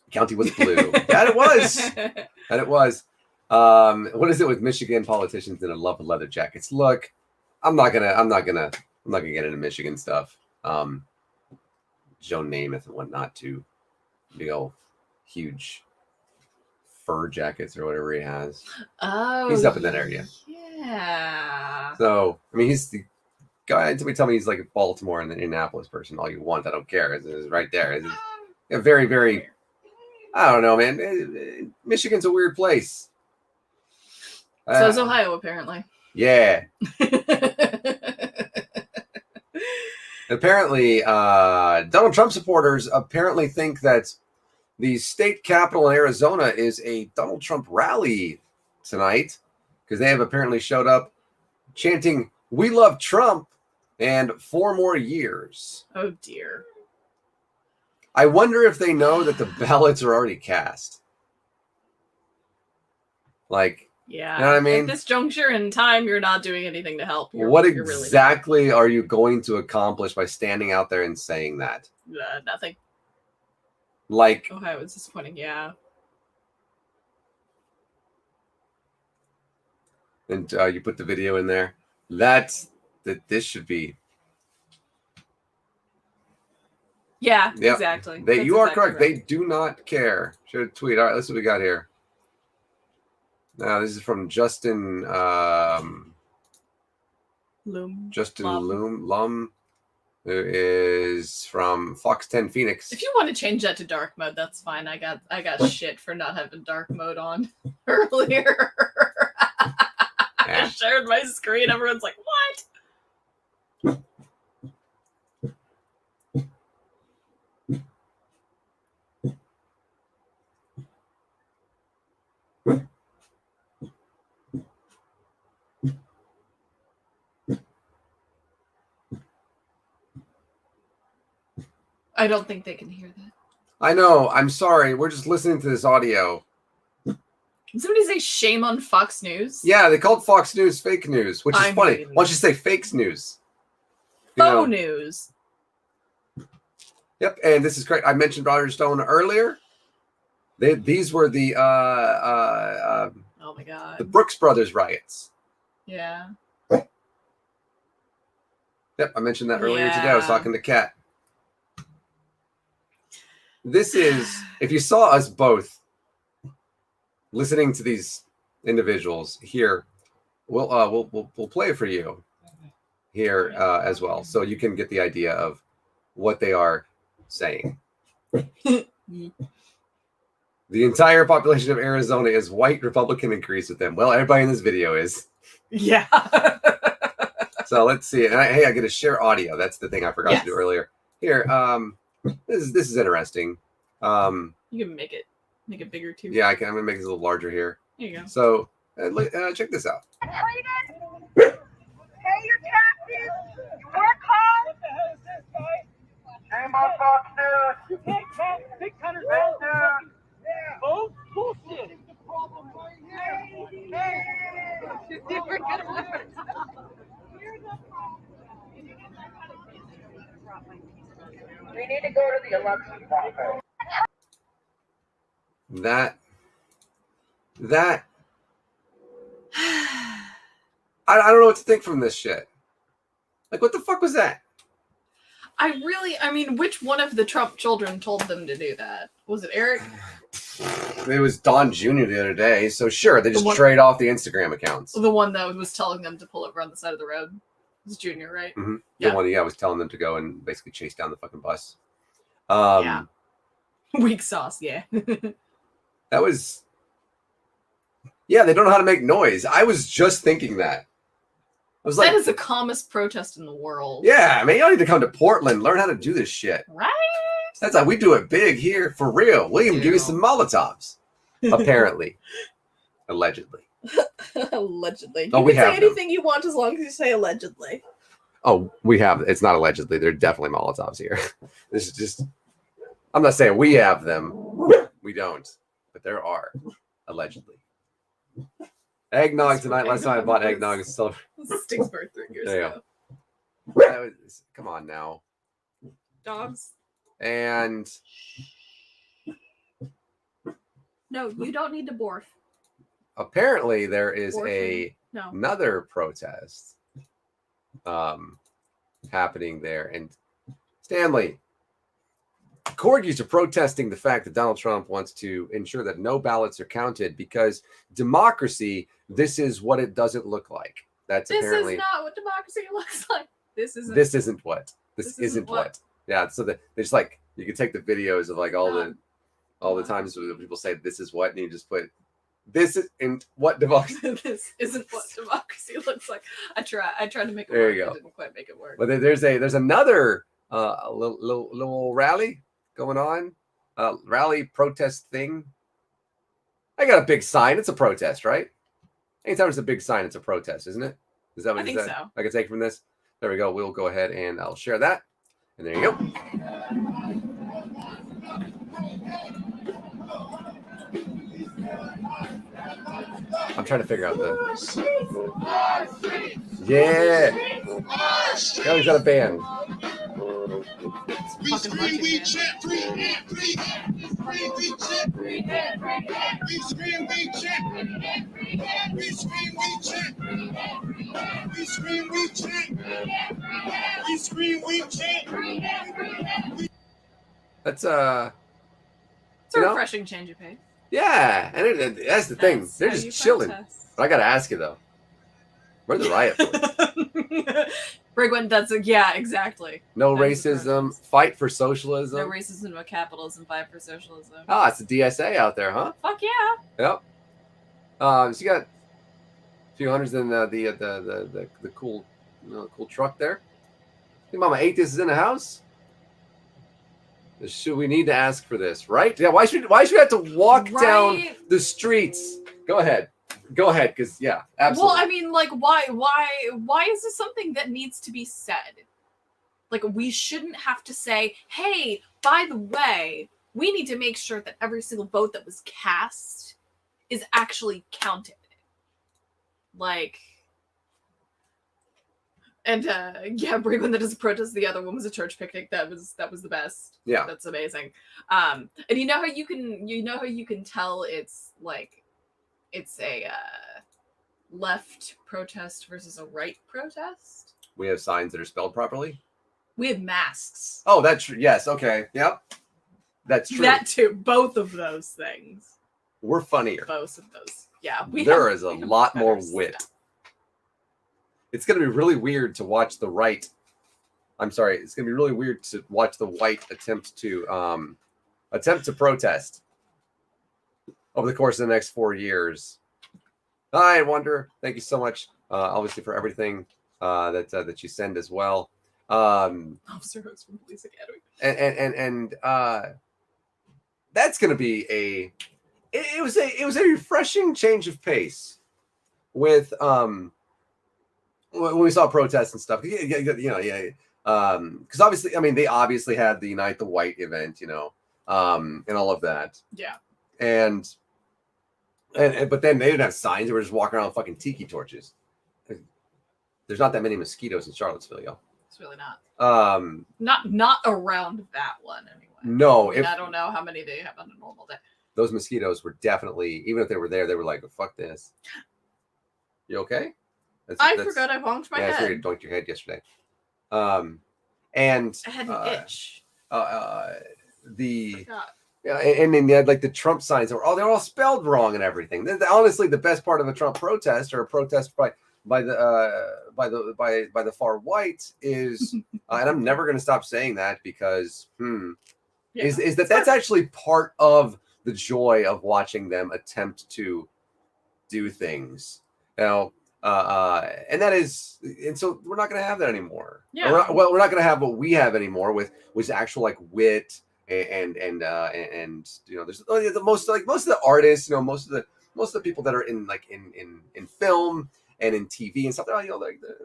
S2: county was blue. That it was. That it was. What is it with Michigan politicians that love leather jackets? Look, I'm not gonna get into Michigan stuff. Joe Namath and whatnot too. Big old huge fur jackets or whatever he has.
S1: Oh,
S2: he's up in that area.
S1: Yeah.
S2: So I mean, he's the guy. Until we tell me he's like a Baltimore and an Indianapolis person, all you want, I don't care. It's right there. It's a very, very. I don't know, man. Michigan's a weird place.
S1: So is Ohio, apparently.
S2: Yeah. Apparently, Donald Trump supporters apparently think that the state capitol in Arizona is a Donald Trump rally tonight because they have apparently showed up chanting, "We love Trump," and 4 more years.
S1: Oh dear.
S2: I wonder if they know that the ballots are already cast. Like,
S1: yeah.
S2: You know what I mean?
S1: At this juncture in time, you're not doing anything to help.
S2: What
S1: you're
S2: exactly are you going to accomplish by standing out there and saying that?
S1: Nothing.
S2: Like,
S1: Ohio was disappointing, yeah.
S2: And you put the video in there. This should be.
S1: Yeah,
S2: Yep.
S1: exactly.
S2: You are
S1: exactly
S2: correct.
S1: right.
S2: They do not care. Should tweet. All right, let's see what we got here. Now this is from Justin.
S1: Lum.
S2: Lum, who is from Fox 10 Phoenix.
S1: If you want to change that to dark mode, that's fine. I got shit for not having dark mode on earlier. I shared my screen. Everyone's like, "What?" I don't think they can hear that.
S2: I know. I'm sorry. We're just listening to this audio.
S1: Did somebody say shame on Fox News?
S2: Yeah, they called Fox News fake news, which is funny. Why don't you say fake news?
S1: Faux news.
S2: Yep, and this is correct. I mentioned Roger Stone earlier. These were the
S1: oh my god,
S2: the Brooks Brothers riots.
S1: Yeah.
S2: Yep, I mentioned that earlier today. I was talking to Kat. This is, if you saw us both listening to these individuals here, we'll play it for you here as well, so you can get the idea of what they are saying. The entire population of Arizona is white. Republican agrees with them. Well, everybody in this video is.
S1: Yeah.
S2: So let's see. And I get to share audio. That's the thing I forgot to do earlier. Here, this is interesting.
S1: You can make it bigger too.
S2: Yeah, I can. I'm gonna make this a little larger here.
S1: There you go.
S2: So check this out.
S3: Pay your taxes. You work hard.
S4: What the hell is this, guy?
S3: Shame on Fox News.
S4: You can't count 600
S3: Fake
S4: votes.
S3: news.
S4: Vote? Bullshit.
S3: We need to go to the election office.
S2: That I don't know what to think from this shit. Like, what the fuck was that?
S1: I mean, which one of the Trump children told them to do that? Was it Eric?
S2: It was Don Jr. the other day, so sure, they just trade off the Instagram accounts.
S1: The one that was telling them to pull over on the side of the road. It was Junior, right?
S2: Mm-hmm.
S1: Yeah.
S2: The one, was telling them to go and basically chase down the fucking bus.
S1: Yeah. Weak sauce, yeah.
S2: That was... Yeah, they don't know how to make noise. I was just thinking that. I was like,
S1: that is the calmest protest in the world.
S2: Yeah, man, you don't need to come to Portland. Learn how to do this shit.
S1: Right?
S2: That's how we do it big here, for real. We'll even give you some Molotovs. Apparently. Allegedly.
S1: Allegedly.
S2: Oh,
S1: you
S2: we
S1: can
S2: have
S1: say anything you want as long as you say allegedly.
S2: Oh, we have. It's not allegedly. There are definitely Molotovs here. This is just... I'm not saying we have them. We don't. But there are. Allegedly. Eggnog tonight. Last time I bought eggnog.
S1: This is Sting's birth 3 years ago.
S2: Come on now.
S1: Dogs.
S2: And...
S1: No, you don't need to barf.
S2: Apparently, there is
S1: No.
S2: another protest happening there. And Stanley, corgis are protesting the fact that Donald Trump wants to ensure that no ballots are counted because democracy, this is what it doesn't look like. This is
S1: not what democracy looks like. This isn't
S2: what. This isn't what. Yeah, so there's like, you can take the videos of like all the times when people say this is what, and you just put this isn't what democracy.
S1: This isn't what democracy looks like. I tried to make it
S2: there
S1: work.
S2: You go.
S1: I didn't quite make it work.
S2: But there's another a little rally going on, rally protest thing. I got a big sign. It's a protest, right? Anytime it's a big sign, it's a protest, isn't it? Is that what
S1: I
S2: you
S1: think
S2: said?
S1: so.
S2: I can take from this? There we go. We'll go ahead and I'll share that. And there you go. I'm trying to figure out the... Yeah! Now he's got a band.
S1: We scream, we chant,
S3: We scream, we chant. We scream, we chant. We scream, we chant. We scream, we chant.
S2: That's
S1: It's a
S2: you know?
S1: refreshing change of pace.
S2: Yeah, and that's the thing.
S1: That's
S2: They're
S1: how
S2: just
S1: you
S2: chilling.
S1: protest.
S2: But I gotta ask you though, where are the riot police?
S1: Brigwin, that's yeah, exactly.
S2: No
S1: That is the
S2: racism,
S1: protest.
S2: fight for socialism.
S1: No racism, no capitalism, fight for socialism.
S2: Ah, it's the DSA out there, huh?
S1: Fuck yeah.
S2: Yep. So you got a few hundreds in the cool cool truck there. I think Mama Atheist is in the house. Should we need to ask for this, right? Yeah. Why should we have to walk down the streets? Go ahead, because yeah, absolutely.
S1: Well, I mean, like, why is this something that needs to be said? Like, we shouldn't have to say, hey, by the way, we need to make sure that every single vote that was cast is actually counted. Like, and yeah, Brigwin, that is a protest. The other one was a church picnic. That was the best.
S2: Yeah,
S1: that's amazing. And you know how you can tell it's like it's a left protest versus a right protest.
S2: we have signs that are spelled properly.
S1: We have masks.
S2: Oh, that's true. Yes. Okay. Yep. That's true.
S1: That too. Both of those things.
S2: We're funnier.
S1: Both of those. Yeah.
S2: There is a lot more
S1: better
S2: wit.
S1: stuff.
S2: It's going to be really weird to watch the right. I'm sorry. It's going to be really weird to watch the white attempt to protest over the course of the next 4 years. Hi, Wonder. Thank you so much, obviously, for everything that you send as well.
S1: Officer Hooks from Police Academy.
S2: And that's going to be it was a refreshing change of pace with when we saw protests and stuff, because obviously, I mean, they obviously had the Unite the White event, and all of that.
S1: Yeah.
S2: And but then they didn't have signs. They were just walking around with fucking tiki torches. There's not that many mosquitoes in Charlottesville, y'all.
S1: It's really not.
S2: Not
S1: around that one anyway.
S2: No,
S1: I mean, I don't know how many they have on a normal day.
S2: Those mosquitoes were definitely, even if they were there, they were like, fuck this. You okay?
S1: I forgot I bonked my head.
S2: I figured you donked your head yesterday. And
S1: I had an itch.
S2: Yeah, and then you had like the Trump signs that were they're all spelled wrong and everything. Honestly, the best part of a Trump protest or a protest by the far right is, and I'm never going to stop saying that because is that's actually part of the joy of watching them attempt to do things. Now, and so we're not going to have that anymore.
S1: Yeah.
S2: We're not going to have what we have anymore with actual like wit and there's most of the artists, most of the people that are in film and in TV and stuff, they're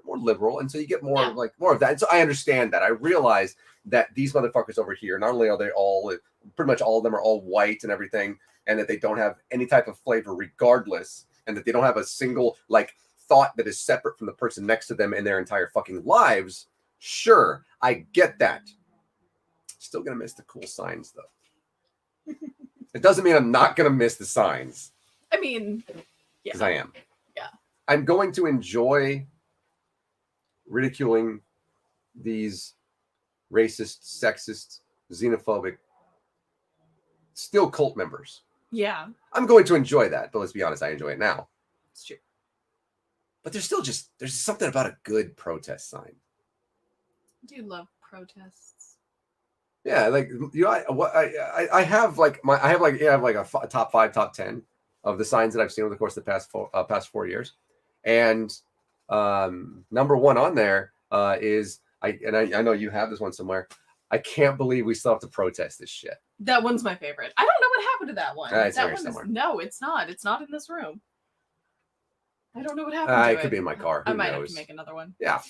S2: more liberal, and so you get more more of that. And so I understand that. I realize that these motherfuckers over here, not only are they all pretty much all of them are all white and everything, and that they don't have any type of flavor regardless, and that they don't have a single thought that is separate from the person next to them in their entire fucking lives. Sure, I get that. Still gonna miss the cool signs though. It doesn't mean I'm not gonna miss the signs.
S1: I mean, yeah,
S2: because I am.
S1: Yeah,
S2: I'm going to enjoy ridiculing these racist, sexist, xenophobic, still cult members.
S1: Yeah,
S2: I'm going to enjoy that, but let's be honest, I enjoy it now.
S1: It's true.
S2: But there's something about a good protest sign.
S1: I do love protests.
S2: Yeah, I have a top 5, top 10 of the signs that I've seen over the course of the past 4 years, and number one on there is I know you have this one somewhere. I can't believe we still have to protest this shit.
S1: That one's my favorite. I don't know what happened to that one.
S2: It's
S1: that
S2: here
S1: one
S2: somewhere.
S1: no, it's not. It's not in this room. I don't know what happened to
S2: It could be in my car.
S1: I
S2: Who
S1: might have
S2: knows?
S1: to make another one.
S2: Yeah,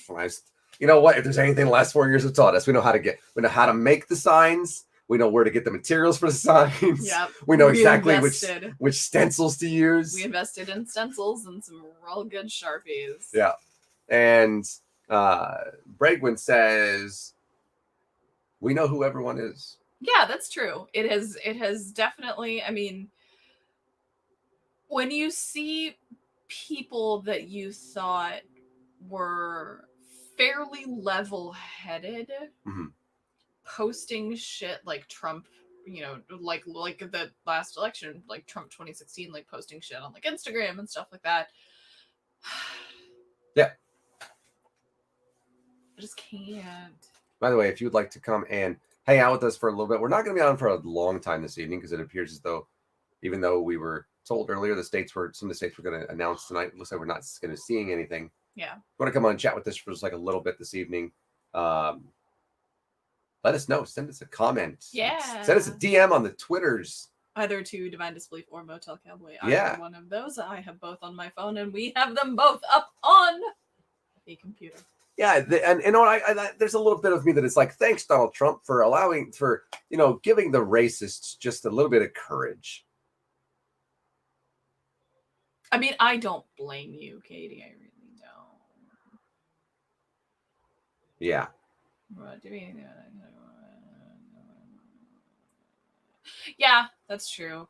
S2: you know what? If there's anything the last 4 years have taught us, we know how to make the signs. We know where to get the materials for the signs.
S1: Yep.
S2: We know
S1: We
S2: exactly
S1: invested.
S2: which stencils to use.
S1: We invested in stencils and some real good Sharpies.
S2: Yeah. And Bregwin says, we know who everyone is.
S1: Yeah, that's true. It has definitely, I mean, when you see people that you thought were fairly level-headed
S2: Mhm.
S1: posting shit like Trump, like the last election, like Trump 2016, like posting shit on like Instagram and stuff like that.
S2: Yeah.
S1: I just can't.
S2: By the way, if you'd like to come and hang out with us for a little bit, we're not going to be on for a long time this evening because it appears as though, even though we were told earlier some of the states were going to announce tonight, it looks like we're not going to seeing anything.
S1: Yeah.
S2: Want to come on and chat with us for just like a little bit this evening? Let us know. Send us a comment.
S1: Yeah.
S2: Send us a DM on the Twitters.
S1: Either to Divine Disbelief or Motel Cowboy.
S2: Yeah.
S1: Either one of those. I have both on my phone, and we have them both up on the computer.
S2: Yeah, and you know what? There's a little bit of me that is like, thanks, Donald Trump, for giving the racists just a little bit of courage.
S1: I mean, I don't blame you, Katie. I really don't.
S2: Yeah.
S1: What do you mean? Yeah, that's true,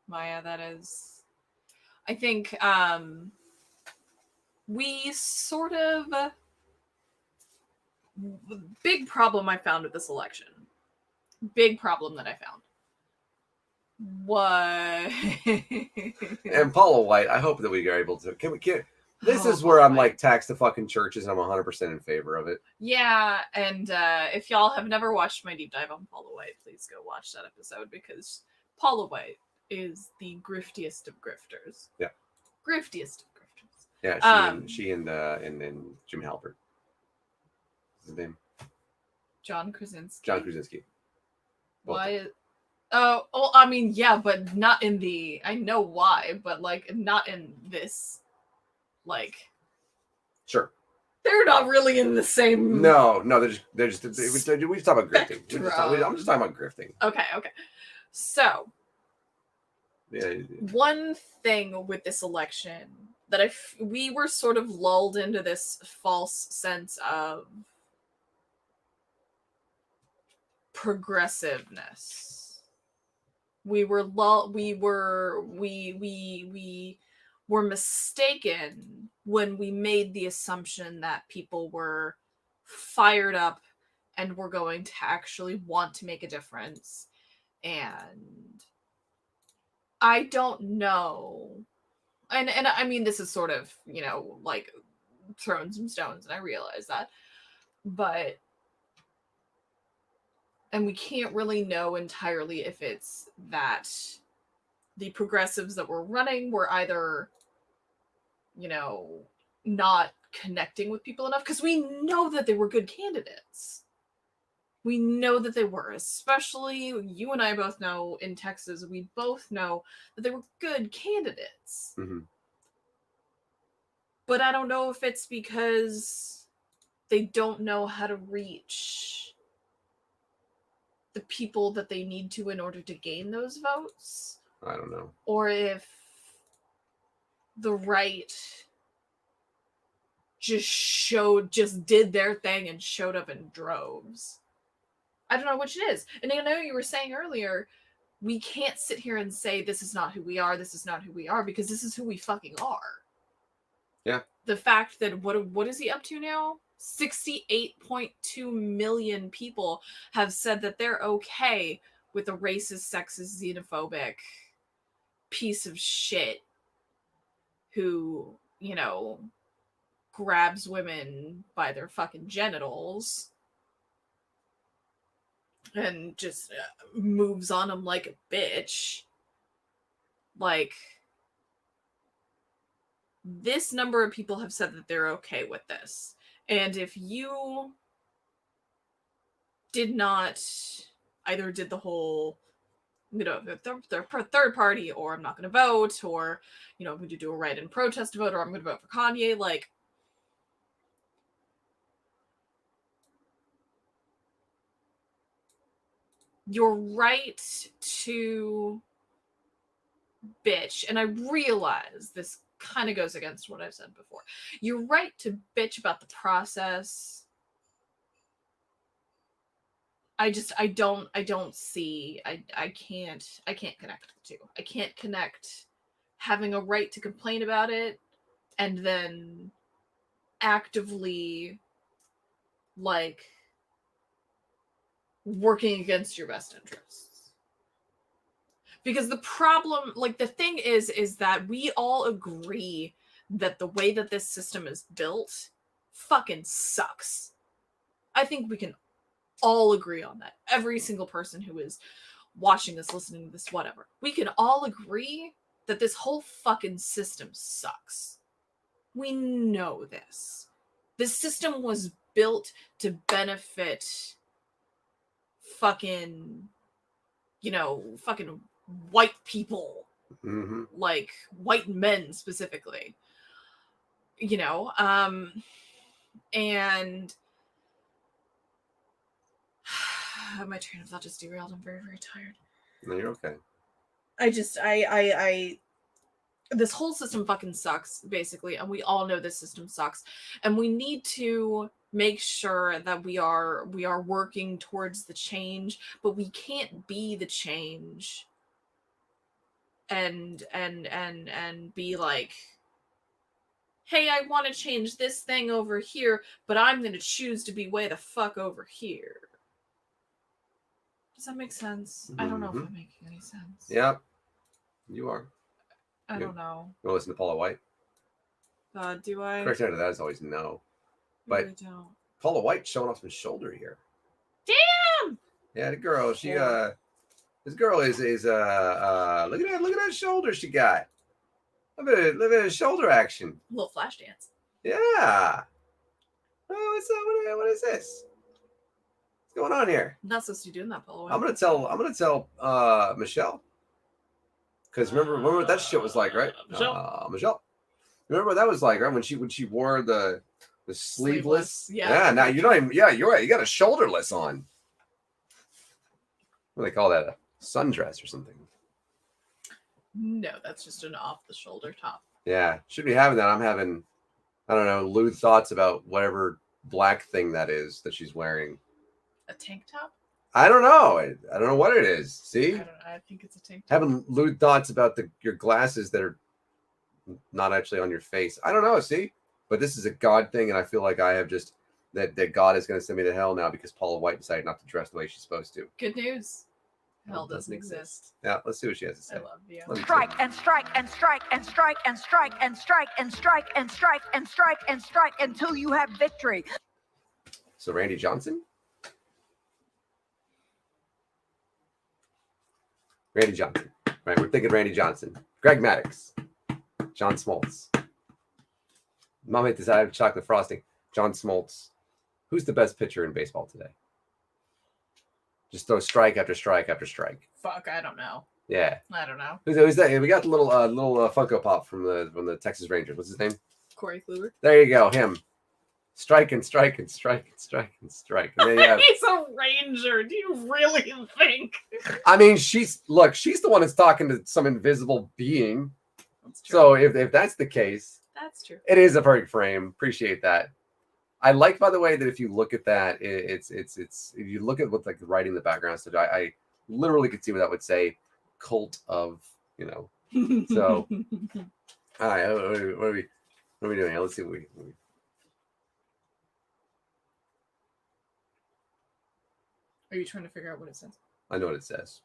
S1: Maya. That is. I think we sort of big problem I found with this election. Big problem that I found. What?
S2: And Paula White, I hope that we are able to. This is
S1: Paula
S2: where I'm
S1: White.
S2: like, tax the fucking churches, and I'm 100% in favor of it.
S1: Yeah, and if y'all have never watched my deep dive on Paula White, please go watch that episode because Paula White is the griftiest of grifters.
S2: Yeah.
S1: Griftiest of grifters.
S2: Yeah, she and Jim Halpert. What's his name?
S1: John Krasinski.
S2: John Krasinski.
S1: Why? Oh, I mean, yeah, but not in the. I know why, but like not in this. Like.
S2: Sure.
S1: They're not really in the same.
S2: No, they're just. We just talk about grifting. I'm just talking about grifting.
S1: Okay. So.
S2: Yeah.
S1: One thing with this election that we were sort of lulled into this false sense of progressiveness. We were mistaken when we made the assumption that people were fired up and were going to actually want to make a difference. And I don't know. And I mean, this is sort of, like throwing some stones, and I realize that. But, and we can't really know entirely if it's that the progressives that were running were either, not connecting with people enough, because we know that they were good candidates. We know that they were, especially you and I both know in Texas, we both know that they were good candidates.
S2: Mm-hmm.
S1: But I don't know if it's because they don't know how to reach the people that they need to in order to gain those votes.
S2: I don't know. Or
S1: if the right just did their thing and showed up in droves. I don't know which it is. And I know you were saying earlier, we can't sit here and say this is not who we are, because this is who we fucking are.
S2: Yeah.
S1: The fact that what is he up to now? 68.2 million people have said that they're okay with a racist, sexist, xenophobic piece of shit who, grabs women by their fucking genitals and just moves on them like a bitch. Like, this number of people have said that they're okay with this. And if you did not either did the whole third party, or I'm not going to vote, or I'm going to do a write-in protest vote, or I'm going to vote for Kanye. Like, you're right to bitch, and I realize this kind of goes against what I've said before. You're right to bitch about the process. I don't see, I can't connect the two. I can't connect having a right to complain about it and then actively, like, working against your best interests. Because the problem, like, the thing is that we all agree that the way that this system is built fucking sucks. I think we can all agree on that. Every single person who is watching this, listening to this, whatever. We can all agree that this whole fucking system sucks. We know this. This system was built to benefit fucking white people.
S2: Mm-hmm.
S1: Like, white men specifically. And my train of thought just derailed. I'm very, very tired.
S2: No, you're okay.
S1: This whole system fucking sucks, basically, and we all know this system sucks, and we need to make sure that we are working towards the change, but we can't be the change and be like, hey, I want to change this thing over here, but I'm going to choose to be way the fuck over here. Does that make sense? I don't know if I'm making any sense.
S2: Yeah, you are.
S1: I don't know.
S2: You want to listen to Paula White?
S1: Do I?
S2: Correct answer to that is always no.
S1: I
S2: But
S1: really don't.
S2: Paula White showing off some shoulder here.
S1: Damn!
S2: Yeah, the girl, this girl is look at that shoulder she got. Look at that shoulder action.
S1: A little flash dance.
S2: Yeah. Oh, what is this? What's going on here?
S1: I'm not supposed to be doing that, Paul.
S2: I'm gonna tell Michelle. Because remember what that shit was like, right? Michelle. Remember what that was like, right? When she wore the sleeveless.
S1: Yeah.
S2: Now you're not even. Yeah, you're right. You got a shoulderless on. What do they call that? A sundress or something?
S1: No, that's just an off-the-shoulder top.
S2: Yeah, should be having that. I'm having, I don't know, lewd thoughts about whatever black thing that is that she's wearing.
S1: A tank top?
S2: I don't know. I don't know what it is. See?
S1: I think it's a tank top.
S2: Having lewd thoughts about your glasses that are not actually on your face. I don't know. See? But this is a God thing, and I feel like I have just that God is going to send me to hell now because Paula White decided not to dress the way she's supposed to.
S1: Good news. Hell doesn't exist.
S2: Yeah, let's see what she has to say.
S1: I love you.
S5: Strike and strike and strike and strike and strike and strike and strike and strike and strike and strike until you have victory.
S2: So Randy Johnson? Randy Johnson. Right, we're thinking Randy Johnson. Greg Maddux. John Smoltz. Mom ate this out of chocolate frosting. John Smoltz. Who's the best pitcher in baseball today? Just throw strike after strike after strike.
S1: Fuck, I don't know.
S2: Yeah.
S1: I don't know.
S2: Who's that? We got the little Funko Pop from the Texas Rangers. What's his name?
S1: Corey Kluber.
S2: There you go. Him. Strike and strike and strike and strike and strike. And then you have,
S1: He's a ranger. Do you really think?
S2: I mean, she's the one that's talking to some invisible being.
S1: That's true.
S2: So if that's the case,
S1: That's true.
S2: it is a perfect frame. Appreciate that. I like, by the way, that if you look at that, it's if you look at what like the writing in the background stuff, I literally could see what that would say. Cult of, So, all right, what are we doing here? Let's see what we.
S1: Are you trying to figure out what it says?
S2: I know what it says.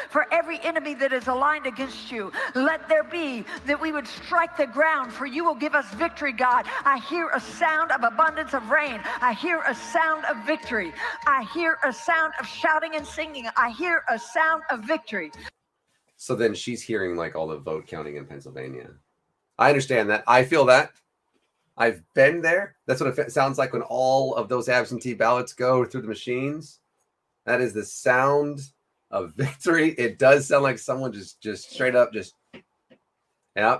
S5: For every enemy that is aligned against you, let there be that we would strike the ground, for you will give us victory, God. I hear a sound of abundance of rain. I hear a sound of victory. I hear a sound of shouting and singing. I hear a sound of victory.
S2: So then she's hearing like all the vote counting in Pennsylvania. I understand that. I feel that. I've been there. That's what it sounds like when all of those absentee ballots go through the machines. That is the sound of victory. It does sound like someone just straight up just yeah.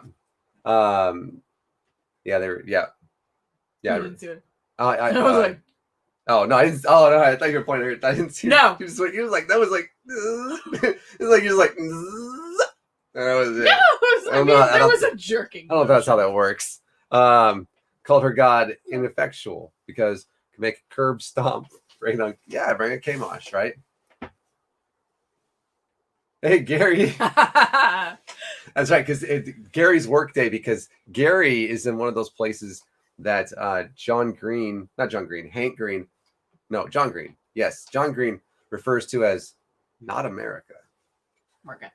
S2: Yeah, they're yeah.
S1: I didn't see it.
S2: I
S1: I was like,
S2: oh no, I didn't. Oh no, I thought you were pointing. I didn't see.
S1: No.
S2: He was like that was like. It was like you're like. That was it.
S1: no, there was a jerking.
S2: I don't know if that's how that works. Called her God ineffectual because can make a curb stomp. Bring a Kmosh, right? Hey Gary. That's right, because Gary's work day, because Gary is in one of those places that John Green, Hank Green, no, John Green. Yes, John Green refers to as not America.
S1: Market.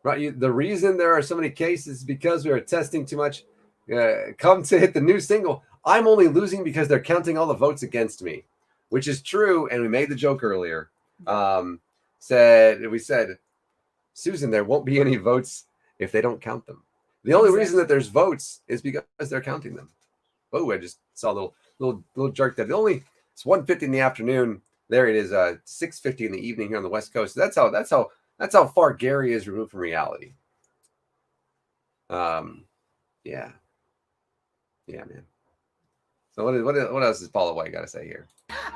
S2: Right. The reason there are so many cases is because we are testing too much. Come to hit the new single. I'm only losing because they're counting all the votes against me, which is true. And we made the joke earlier. We said, Susan, there won't be any votes if they don't count them. The only reason that there's votes is because they're counting them. Oh, I just saw a little jerk there. It's 1:50 in the afternoon. There it is, 6:50 in the evening here on the West Coast. That's how far Gary is removed from reality. Yeah, man. So what else does Paula White got to say here?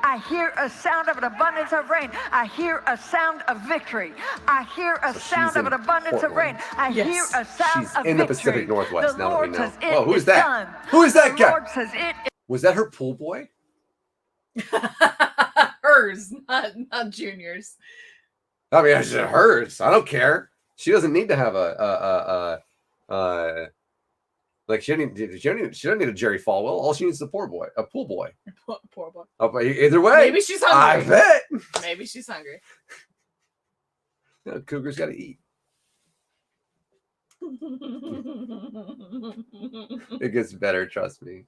S5: I hear a sound of an abundance of rain. I hear a sound of victory. I hear a sound of an abundance of rain. I hear a sound
S2: She's
S5: of
S2: in the
S5: victory.
S2: Pacific Northwest.
S5: The
S2: Now
S5: Lord
S2: that we know.
S5: says it
S2: Oh, who's
S5: is
S2: that?
S5: done.
S2: Who is that
S5: The
S2: guy?
S5: Lord says it is
S2: Was that her pool boy?
S1: Hers, not Junior's.
S2: I mean, it's hers. I don't care. She doesn't need to have like she doesn't need a Jerry Falwell. All she needs is a poor boy, a pool boy.
S1: Poor boy.
S2: Oh, either way,
S1: Maybe she's hungry.
S2: I bet.
S1: Maybe she's hungry.
S2: Cougar's got to eat. It gets better, trust me.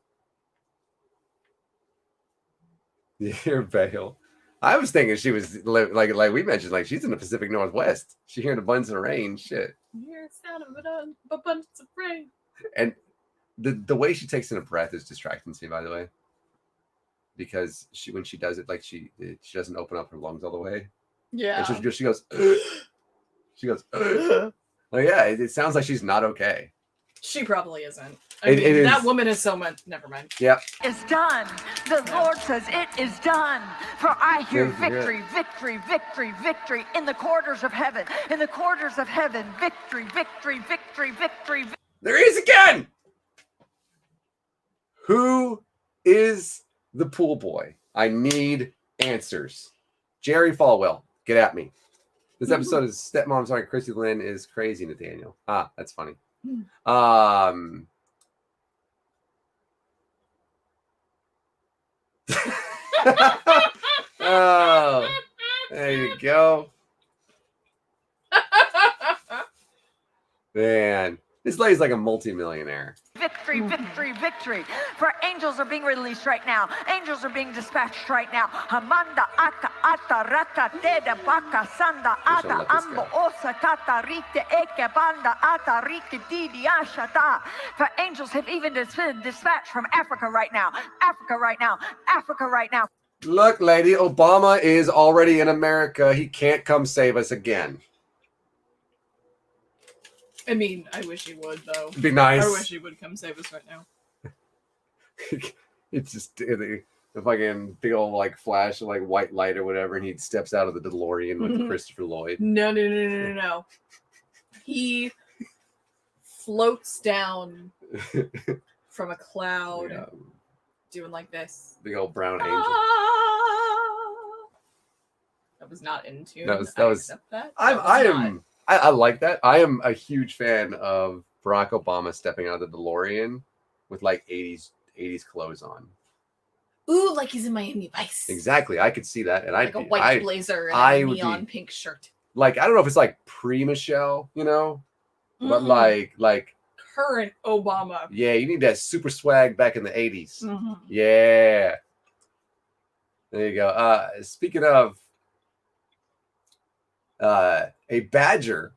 S2: You're Bale. I was thinking she was like we mentioned, like she's in the Pacific Northwest. She hearing abundance of rain. Shit.
S1: You're a sound of an abundance of rain.
S2: And the way she takes in a breath is distracting to me, by the way. Because when she does it, like she doesn't open up her lungs all the way.
S1: Yeah.
S2: And she goes. Like, yeah, it sounds like she's not okay.
S1: She probably isn't. I mean, that woman is so much. Never mind.
S2: Yeah.
S5: It's done. The Lord says it is done. For I hear victory, victory, victory, victory in the corridors of heaven. In the corridors of heaven, victory, victory, victory, victory.
S2: There he is again. Who is the pool boy? I need answers. Jerry Falwell, get at me. This episode is Stepmom's Sorry, Chrissy Lynn is crazy, Nathaniel. Ah, that's funny. Oh, there you go. Man, this lady's like a multimillionaire.
S5: Victory, victory, victory. For angels are being released right now. Angels are being dispatched right now. Hamanda aka ata raka teda baka sanda ata ambo osa kata rite eke banda ata rike didi ashata. For angels have even been dispatched from Africa right now. Africa right now. Africa right now.
S2: Look, lady, Obama is already in America. He can't come save us again.
S1: I mean, I wish he would, though.
S2: It'd be nice.
S1: I wish he would come save us right now.
S2: It's just the fucking big old like flash of like white light or whatever, and he steps out of the DeLorean with Christopher Lloyd.
S1: No. He floats down from a cloud, doing like this.
S2: Big old brown angel.
S1: That was not in tune.
S2: That was.
S1: Accept that.
S2: I like that. I am a huge fan of Barack Obama stepping out of the DeLorean with like 80s clothes on.
S1: Ooh, like he's in Miami Vice.
S2: Exactly. I could see that. And
S1: like a white blazer and a neon pink shirt.
S2: Like, I don't know if it's like pre-Michelle, you know? But like
S1: current Obama.
S2: Yeah, you need that super swag back in the 80s.
S1: Mm-hmm.
S2: Yeah. There you go. Speaking of a badger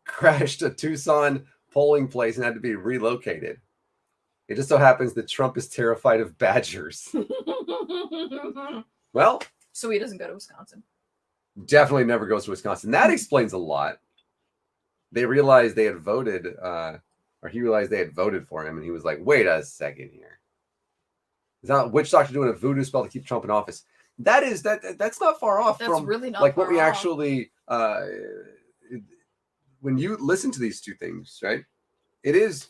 S2: crashed a Tucson polling place and had to be relocated. It just so happens that Trump is terrified of badgers. Well,
S1: So he doesn't go to Wisconsin.
S2: definitely never goes to Wisconsin. That explains a lot. They realized they had voted, or he realized they had voted for him, and he was like, wait a second here. Is that witch doctor doing a voodoo spell to keep Trump in office? That's not far off
S1: That's
S2: from
S1: really not
S2: like
S1: far
S2: what we
S1: off.
S2: actually when you listen to these two things, right? It is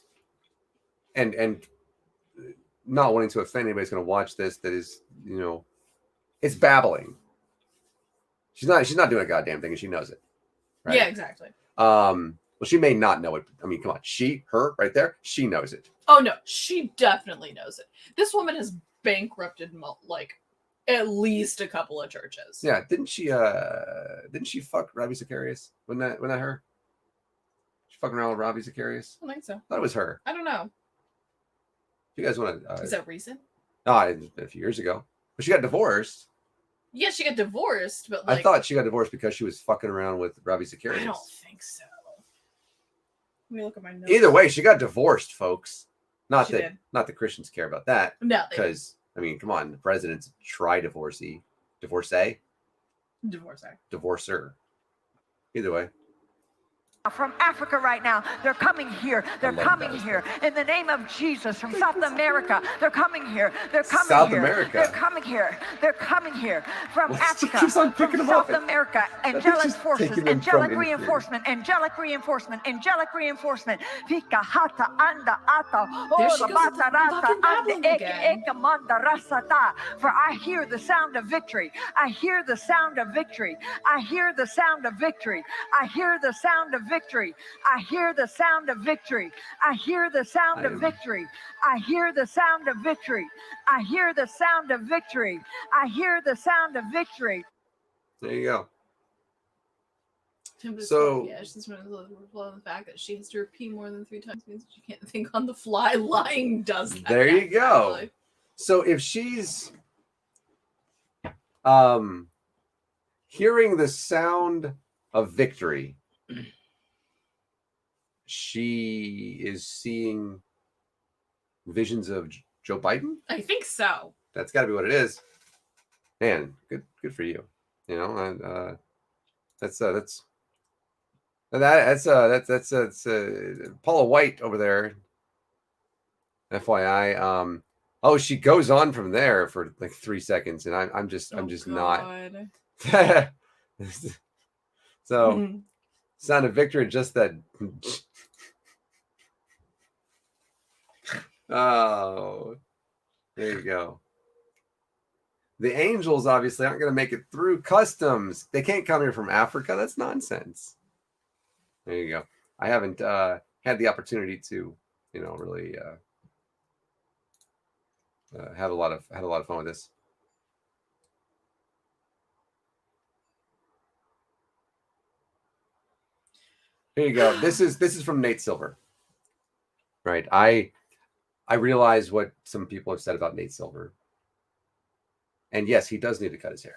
S2: and not wanting to offend anybody who's going to watch this that is, it's babbling. She's not doing a goddamn thing and she knows it. Right?
S1: Yeah, exactly.
S2: Well, she may not know it. I mean, come on, her right there, she knows it.
S1: Oh no, she definitely knows it. This woman has bankrupted like at least a couple of churches.
S2: Yeah, didn't she fuck Robbie Zacharias? Wasn't that her? She fucking around with Robbie Zacharias?
S1: I don't think so.
S2: I thought it was her.
S1: I don't know.
S2: If you guys want to
S1: Is that recent?
S2: it's been a few years ago. But she got divorced.
S1: Yeah, she got divorced, but like
S2: I thought she got divorced because she was fucking around with Robbie Zacharias.
S1: I don't think so. Let me look at my notes.
S2: Either way, she got divorced, folks. Not
S1: She
S2: that
S1: did.
S2: not that Christians care about that.
S1: No, they
S2: Because I mean, come on, the president's a divorcee. Divorcee?
S1: divorced her.
S2: Divorcer. Either way.
S5: From Africa right now, they're coming here. They're
S2: love
S5: coming
S2: that.
S5: here in the name of Jesus. From South America, they're coming here. They're coming
S2: South
S5: here.
S2: America.
S5: They're coming here. They're coming here. From
S2: Well, she
S5: Africa,
S2: keeps on picking
S5: from
S2: them
S5: South
S2: up.
S5: America,
S2: think
S5: angelic
S2: she's
S5: forces,
S2: taking them
S5: angelic
S2: from
S5: reinforcement, angelic reinforcement, angelic reinforcement. Pika hata anda ata.
S1: There
S5: Oh,
S1: she
S5: la
S1: goes with the
S5: bata rata
S1: fucking babbling
S5: ande eke
S1: again.
S5: eke manda rasata. For I hear the sound of victory. I hear the sound of victory. I hear the sound of victory. I hear the sound of victory. I hear the sound of victory. I hear the sound of victory. I hear the sound of victory. I hear the sound of victory. I hear the sound of victory.
S2: There you go.
S1: So yeah, she's one of the fact that she has to repeat more than 3 times means she can't think on the fly. Lying does that.
S2: There you go.
S1: Exactly.
S2: So if she's hearing the sound of victory, she is seeing visions of Joe Biden.
S1: I think so.
S2: That's got to be what it is. Man, good for you. And that's Paula White over there. FYI. Oh, she goes on from there for like 3 seconds, and I'm just not. So sound of victory, just that. Oh, there you go. The angels obviously aren't going to make it through customs. They can't come here from Africa. That's nonsense. There you go. I haven't had the opportunity to, really had a lot of fun with this. Here you go. This is from Nate Silver. Right. I realize what some people have said about Nate Silver. And yes, he does need to cut his hair.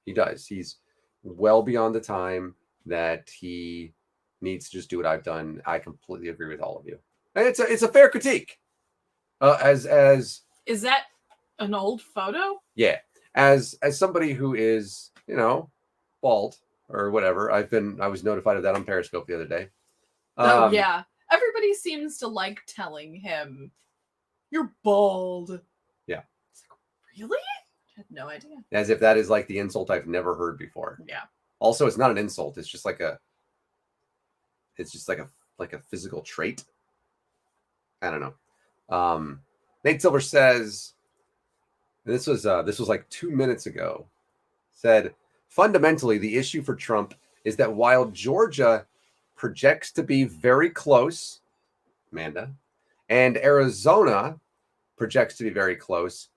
S2: He does. He's well beyond the time that he needs to just do what I've done. I completely agree with all of you. And it's a fair critique. As
S1: Is that an old photo?
S2: yeah, as somebody who is, bald or whatever, I was notified of that on Periscope the other day.
S1: Oh yeah. Everybody seems to like telling him, "You're bald."
S2: Yeah.
S1: It's like, really? I had no idea.
S2: As if that is like the insult I've never heard before.
S1: Yeah.
S2: Also, it's not an insult. It's just like a physical trait. I don't know. Nate Silver says, and this was like 2 minutes ago, said, fundamentally, the issue for Trump is that while Georgia projects to be very close, Amanda, and Arizona projects to be very close,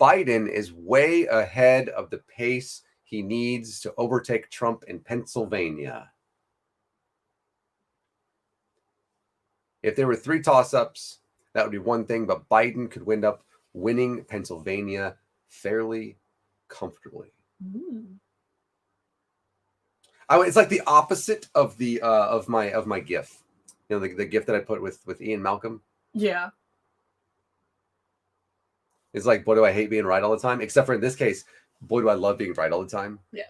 S2: Biden is way ahead of the pace he needs to overtake Trump in Pennsylvania. If there were 3 toss-ups, that would be one thing, but Biden could end up winning Pennsylvania fairly comfortably. It's like the opposite of the of my GIF. The GIF that I put with Ian Malcolm.
S1: Yeah.
S2: It's like, boy, do I hate being right all the time. Except for in this case, boy, do I love being right all the time.
S1: Yeah.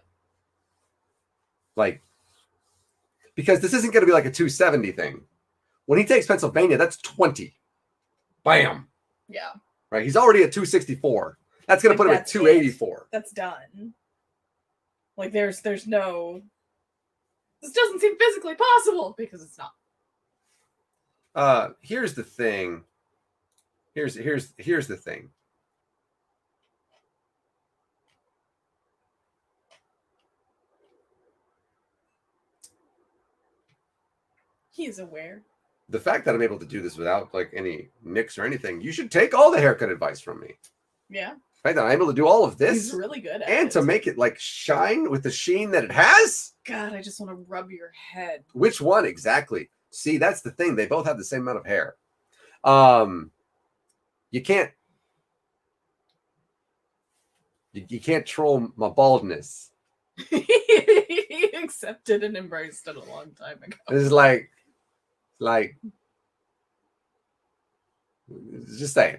S2: Like, because this isn't going to be like a 270 thing. When he takes Pennsylvania, that's 20. Bam.
S1: Yeah.
S2: Right. He's already at 264. That's going to put him at
S1: That's
S2: 284.
S1: That's done. Like there's no. This doesn't seem physically possible because it's not.
S2: Here's the thing. Here's the thing.
S1: He is aware.
S2: The fact that I'm able to do this without like any nicks or anything, you should take all the haircut advice from me.
S1: Yeah.
S2: The fact that I'm able to do all of this
S1: He's really good at
S2: and
S1: it.
S2: to make it like shine with the sheen that it has.
S1: God, I just want to rub your head.
S2: Which one exactly? See, that's the thing. They both have the same amount of hair. You can't troll my baldness.
S1: He accepted and embraced it a long time ago.
S2: It's like just saying.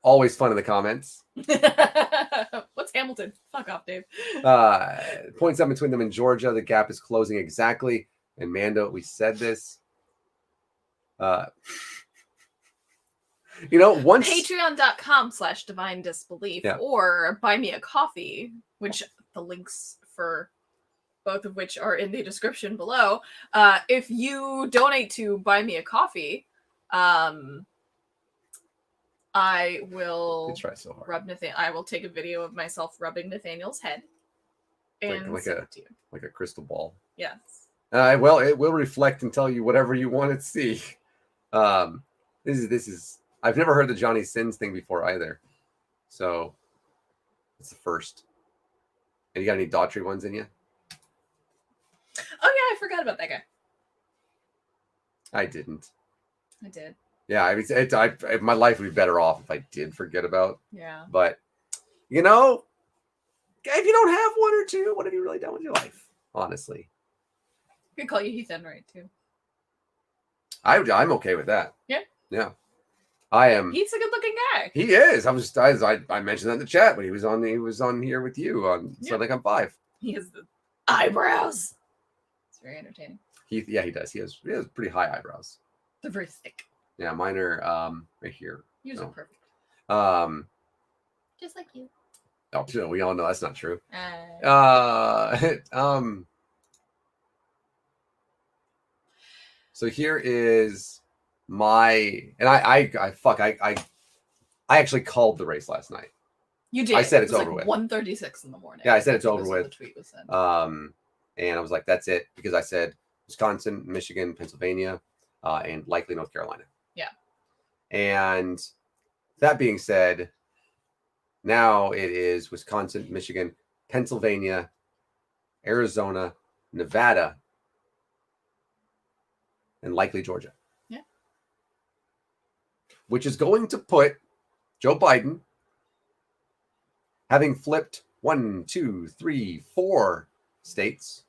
S2: Always fun in the comments.
S1: What's Hamilton? Fuck off, Dave.
S2: Points up between them in Georgia. The gap is closing exactly. And Mando, we said this. Once
S1: Patreon.com/divine disbelief or buy me a coffee, which the links for both of which are in the description below. If you donate to buy me a coffee, I will
S2: try so hard.
S1: rub I will take a video of myself rubbing Nathaniel's head and
S2: like
S1: send it to you.
S2: Like a crystal ball.
S1: Yes.
S2: Well, it will reflect and tell you whatever you want to see. This is. I've never heard the Johnny Sins thing before either, so it's the first. And you got any Daughtry ones in you?
S1: Oh yeah, I forgot about that guy.
S2: I didn't.
S1: I did.
S2: Yeah, I mean, my life would be better off if I did forget about.
S1: Yeah.
S2: But if you don't have one or two, what have you really done with your life? Honestly,
S1: I could call you Heath Enright too.
S2: I'm okay with that.
S1: Yeah.
S2: Yeah. I am.
S1: He's a good-looking guy.
S2: He is. I mentioned that in the chat, but he was on here with you on So Like I'm 5.
S1: He has the eyebrows. It's very entertaining.
S2: He does. He has pretty high eyebrows.
S1: They're very thick.
S2: Yeah, mine are right here.
S1: Yours are perfect. Just like you.
S2: Oh, we all know that's not true. So here is I actually called the race last night.
S1: You did.
S2: I said it's
S1: it was
S2: over with.
S1: 1:36 in the morning.
S2: Yeah, I said it's over with.
S1: The tweet was sent.
S2: And I was like, that's it, because I said Wisconsin, Michigan, Pennsylvania, and likely North Carolina.
S1: Yeah.
S2: And that being said, now it is Wisconsin, Michigan, Pennsylvania, Arizona, Nevada, and likely Georgia.
S1: Yeah.
S2: Which is going to put Joe Biden, having flipped 1, 2, 3, 4 states.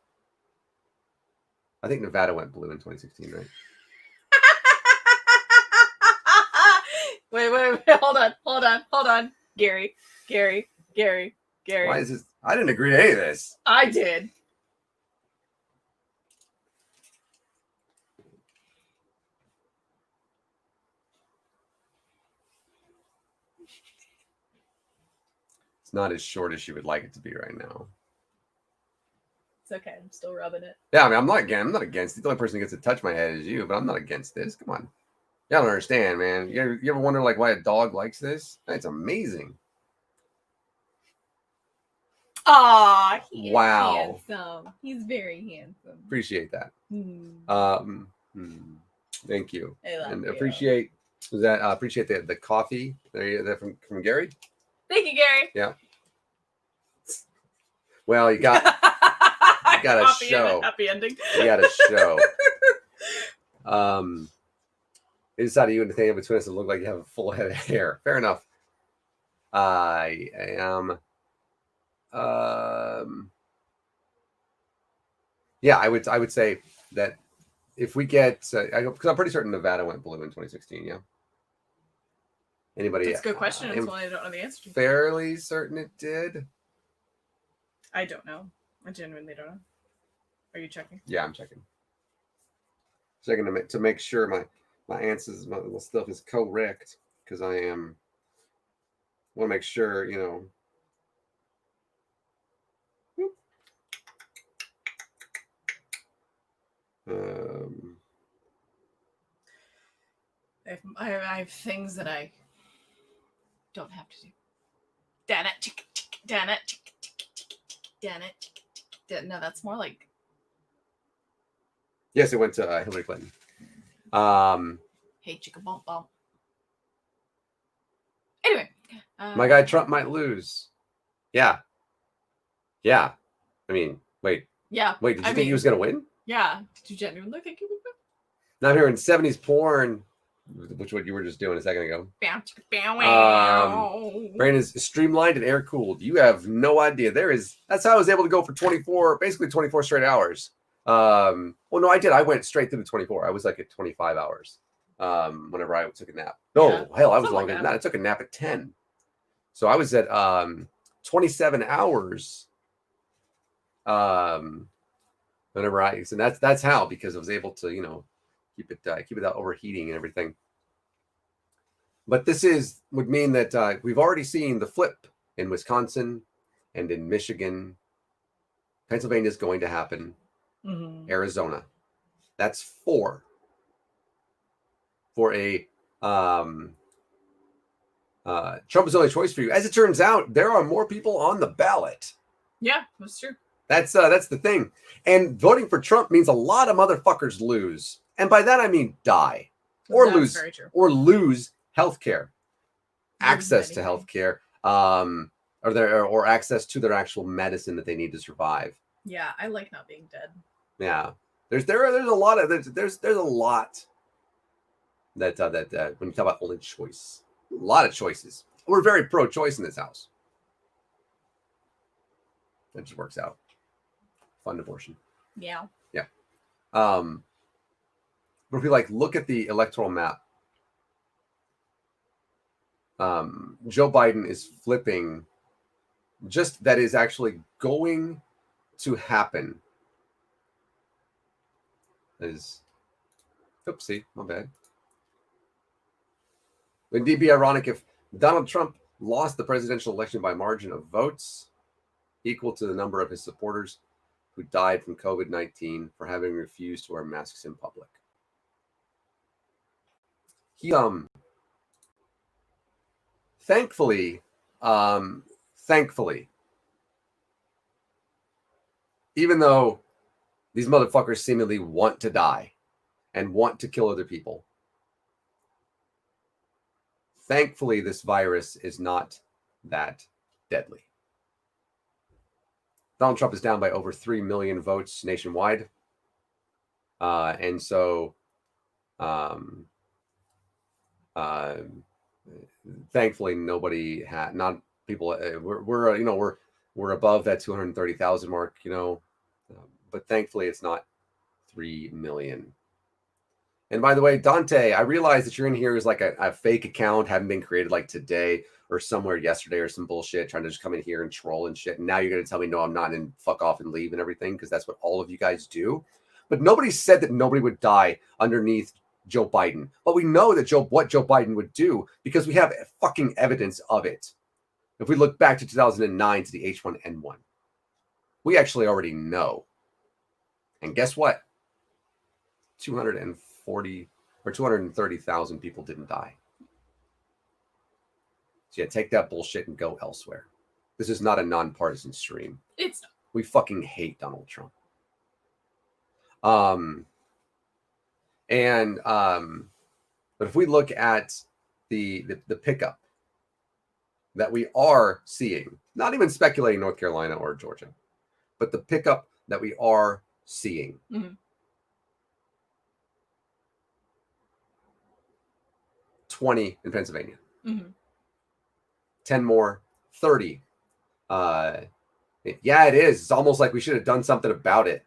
S2: I think Nevada went blue in 2016, right?
S1: Wait. Hold on. Gary.
S2: Why is this? I didn't agree to any of this.
S1: I did.
S2: It's not as short as you would like it to be right now.
S1: It's okay. I'm still rubbing it.
S2: Yeah, I mean, I'm not against it. The only person who gets to touch my head is you, but I'm not against this. Come on. Y'all don't understand, man. You ever wonder like why a dog likes this? It's amazing.
S1: Aw, he's
S2: Wow.
S1: handsome. He's very handsome.
S2: Appreciate that. Thank you.
S1: I love
S2: And
S1: you.
S2: appreciate the coffee there from Gary.
S1: Thank you, Gary.
S2: Yeah. Well, you got a show.
S1: Happy ending.
S2: You got a show. They decided you and Nathaniel between us to look like you have a full head of hair. Fair enough. I am. Yeah, I would say that if we get, because I'm pretty certain Nevada went blue in 2016. Yeah. Anybody?
S1: That's a good question. That's
S2: I'm
S1: one I don't know the answer to.
S2: fairly certain it did.
S1: I don't know. I genuinely don't know. Are you checking?
S2: Yeah, I'm checking. Checking to make sure my answers, my stuff is correct, because I want to make sure, you know.
S1: I have things that I don't have to do. Dan it, tick, tick, dan it, tick, tick, tick, tick, dan it, tick, tick, tick. No, that's more like.
S2: Yes, it went to Hillary Clinton.
S1: Hey, chicka bump bump. Anyway,
S2: my guy Trump might lose. Yeah. I mean, wait.
S1: Yeah.
S2: Wait, did you think he was gonna win?
S1: Yeah. Did you genuinely think he would win?
S2: Now I'm hearing 70s porn, which what you were just doing a second ago.
S1: Bow, chicka, bow, wow.
S2: Brain is streamlined and air cooled. You have no idea. That's how I was able to go for 24 straight hours. Well, no, I did. I went straight through the 24. I was like at 25 hours. Whenever I took a nap. No,
S1: Yeah,
S2: hell, I was
S1: something
S2: longer
S1: like
S2: than that. I took a nap at 10. So I was at 27 hours. Whenever and that's how, because I was able to, you know, keep it without overheating and everything. But this would mean that we've already seen the flip in Wisconsin and in Michigan. Pennsylvania is going to happen.
S1: Mm-hmm.
S2: Arizona. That's 4 for a Trump is the only choice for you. As it turns out, there are more people on the ballot.
S1: Yeah, that's true.
S2: That's the thing. And voting for Trump means a lot of motherfuckers lose. And by that I mean die. Or
S1: That's very true.
S2: lose healthcare. Access to healthcare. Or access to their actual medicine that they need to survive.
S1: Yeah, I like not being dead.
S2: Yeah. There's a lot that when you talk about only choice. A lot of choices. We're very pro-choice in this house. That just works out. Fund abortion.
S1: Yeah.
S2: Yeah. But if we look at the electoral map, Joe Biden is flipping. Just that is actually going to happen. Oopsie, my bad. It would be ironic if Donald Trump lost the presidential election by a margin of votes equal to the number of his supporters who died from COVID-19 for having refused to wear masks in public. He thankfully, even though these motherfuckers seemingly want to die and want to kill other people, thankfully this virus is not that deadly. Donald Trump is down by over 3 million votes nationwide. And so thankfully nobody had, not people, we're above that 230,000 mark, but thankfully it's not 3 million. And by the way, Dante, I realize that you're in here as like a fake account, haven't been created like today or somewhere yesterday or some bullshit, trying to just come in here and troll and shit. And now you're going to tell me, no, I'm not, and fuck off and leave and everything, because that's what all of you guys do. But nobody said that nobody would die underneath Joe Biden. But we know that what Joe Biden would do, because we have fucking evidence of it. If we look back to 2009 to the H1N1, we actually already know. And guess what? 240 or 230,000 people didn't die. So yeah, take that bullshit and go elsewhere. This is not a nonpartisan stream.
S1: It's not.
S2: We fucking hate Donald Trump. But if we look at the pickup that we are seeing, not even speculating North Carolina or Georgia, but the pickup that we are seeing.
S1: Mm-hmm.
S2: 20 in Pennsylvania.
S1: Mm-hmm.
S2: 10 more, 30. Yeah, it is. It's almost like we should have done something about it.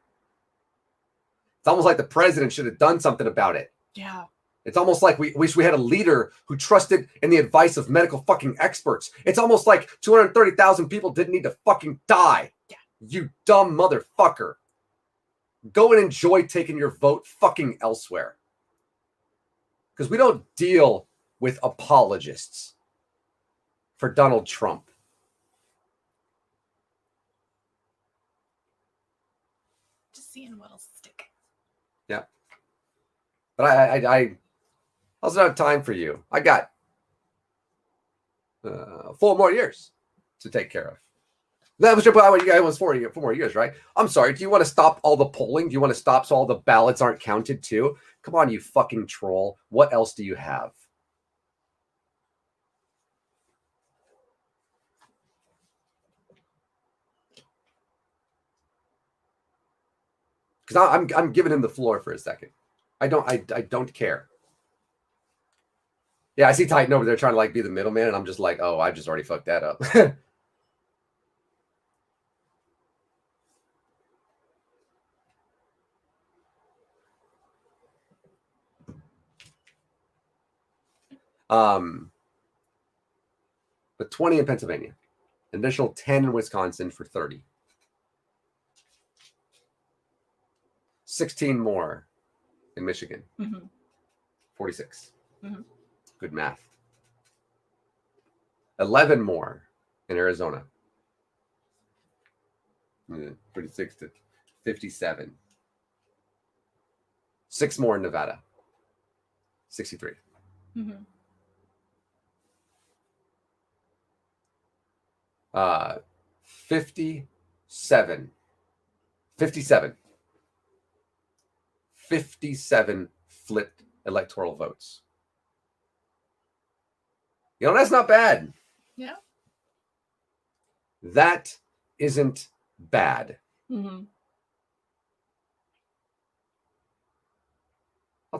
S2: It's almost like the president should have done something about it.
S1: Yeah.
S2: It's almost like we wish we had a leader who trusted in the advice of medical fucking experts. It's almost like 230,000 people didn't need to fucking die.
S1: Yeah.
S2: You dumb motherfucker. Go and enjoy taking your vote fucking elsewhere. Because we don't deal with apologists for Donald Trump.
S1: Just seeing what'll stick.
S2: Yeah. But I also don't have time for you. I got 4 more years to take care of. That was what you guys was 4 more years, right? I'm sorry. Do you want to stop all the polling? Do you want to stop so all the ballots aren't counted too? Come on, you fucking troll. What else do you have? Because I'm giving him the floor for a second. I don't care. Yeah, I see Titan over there trying to like be the middleman, and I'm just like, oh, I just already fucked that up. But 20 in Pennsylvania, an additional 10 in Wisconsin for 30. 16 more in Michigan. 46. Good math. 11 more in Arizona. 46 to 57. 6 more in Nevada. 63. 57 flipped electoral votes. You know, that's not bad.
S1: Yeah.
S2: That isn't bad. I'll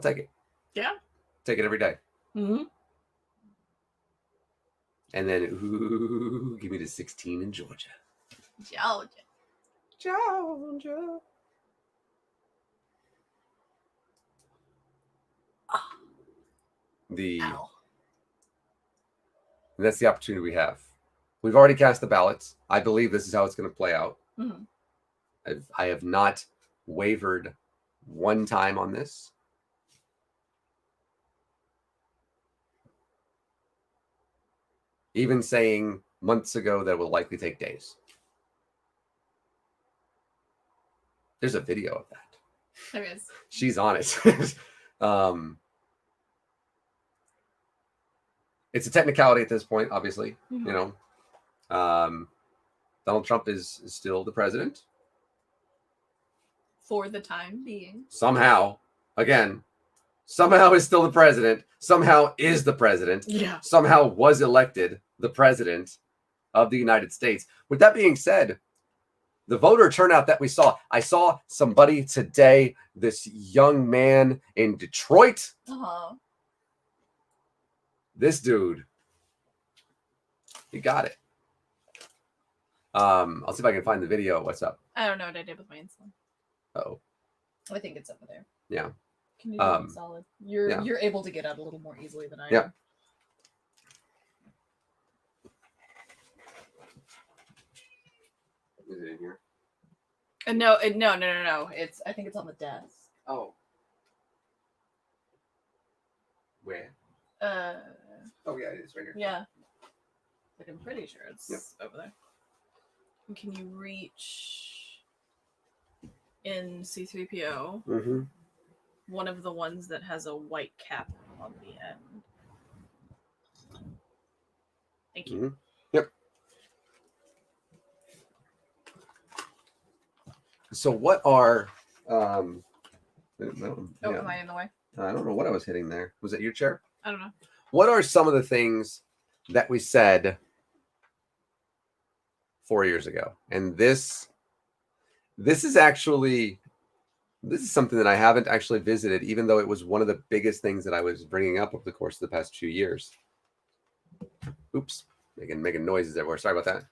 S2: take it.
S1: Yeah.
S2: Take it every day.
S1: Mm-hmm.
S2: And then, ooh, give me the 16 in Georgia. Georgia.
S1: Ow.
S2: And that's the opportunity we have. We've already cast the ballots. I believe this is how it's going to play out. I have not wavered one time on this. Even saying months ago that it will likely take days. There's a video of that.
S1: There is.
S2: She's on it. It's a technicality at this point, obviously. You know, Donald Trump is still the president.
S1: For the time being.
S2: Somehow is still the president. Somehow is the president.
S1: Yeah.
S2: Somehow was elected the president of the United States. With that being said, the voter turnout that we saw, I saw somebody today, this young man in Detroit. This dude, he got it. I'll see if I can find the video. What's up?
S1: I don't know what I did with my insulin.
S2: Oh,
S1: I think it's over there.
S2: yeah.
S1: Can you do it solid? You're able to get out a little more easily than I am.
S2: Is it in here?
S1: No. I think it's on the desk.
S2: Oh. Where? Oh yeah, it is right here.
S1: Yeah. Like I'm pretty sure it's over there. And can you reach in C3PO one of the ones that has a white cap on the end? Thank you.
S2: Yep. So what are
S1: Am I in the way?
S2: I don't know what I was hitting there. Was it your chair?
S1: I don't know.
S2: What are some of the things that we said 4 years ago? And this is something that I haven't actually visited, even though it was one of the biggest things that I was bringing up over the course of the past 2 years. Oops, making noises everywhere. Sorry about that.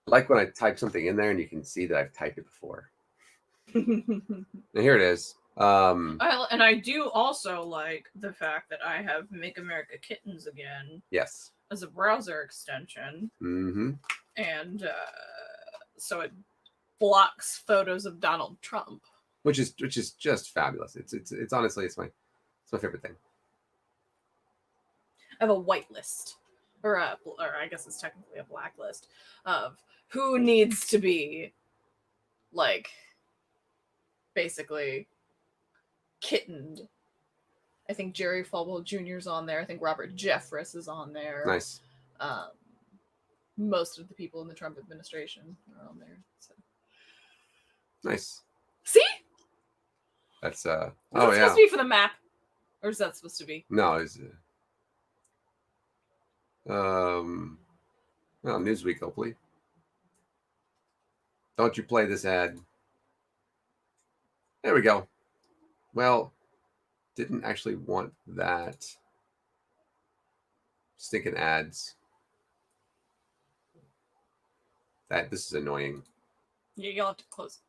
S2: I like when I type something in there and you can see that I've typed it before. And here it is.
S1: And I do also like the fact that I have Make America Kittens Again
S2: Yes.
S1: as a browser extension.
S2: Mm-hmm.
S1: And so it blocks photos of Donald Trump.
S2: Which is just fabulous. It's honestly it's my favorite thing.
S1: I have a whitelist, or I guess it's technically a blacklist of who needs to be, like, basically kittened. I think Jerry Falwell Jr.'s on there. I think Robert Jeffress is on there.
S2: Nice.
S1: Most of the people in the Trump administration are on there. So.
S2: Nice.
S1: See?
S2: That's
S1: Is that supposed to be for the map, or is that supposed to be?
S2: No, it's well, Newsweek, hopefully. Don't you play this ad? There we go. Well, didn't actually want that. Stinking ads. This is annoying.
S1: Yeah, you'll have to close.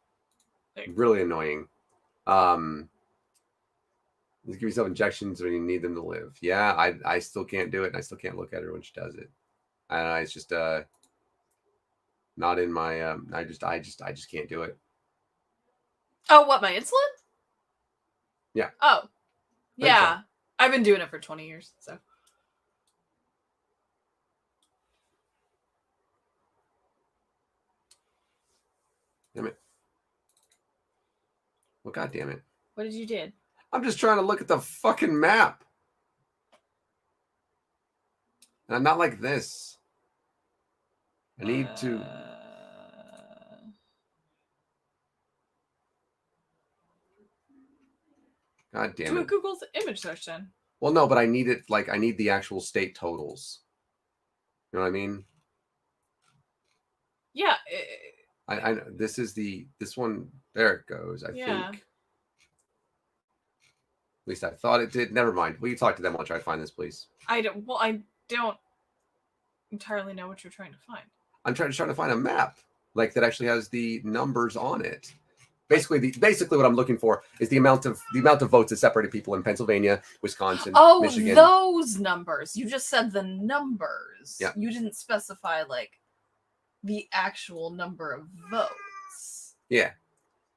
S2: Really annoying. Give yourself injections when you need them to live. Yeah, I still can't do it, and I still can't look at her when she does it. It's just not in my I just can't do it.
S1: Oh, what, my insulin?
S2: Yeah.
S1: Oh. Yeah.
S2: So.
S1: I've been doing it for 20 years, so.
S2: Damn it. Well, God damn it.
S1: What did you do?
S2: I'm just trying to look at the fucking map. And I'm not like this. I need to. God damn
S1: do
S2: it.
S1: a Google image search then.
S2: Well, no, but I need it. Like, I need the actual state totals. You know what I mean?
S1: Yeah.
S2: I this one. There it goes. I think. At least I thought it did. Never mind. Will you talk to them while I try to find this, please?
S1: I don't entirely know what you're trying to find.
S2: I'm trying to find a map like that actually has the numbers on it. Basically what I'm looking for is the amount of votes that separated people in Pennsylvania, Wisconsin, Michigan.
S1: Those numbers. You just said the numbers.
S2: Yeah.
S1: You didn't specify like the actual number of votes.
S2: Yeah.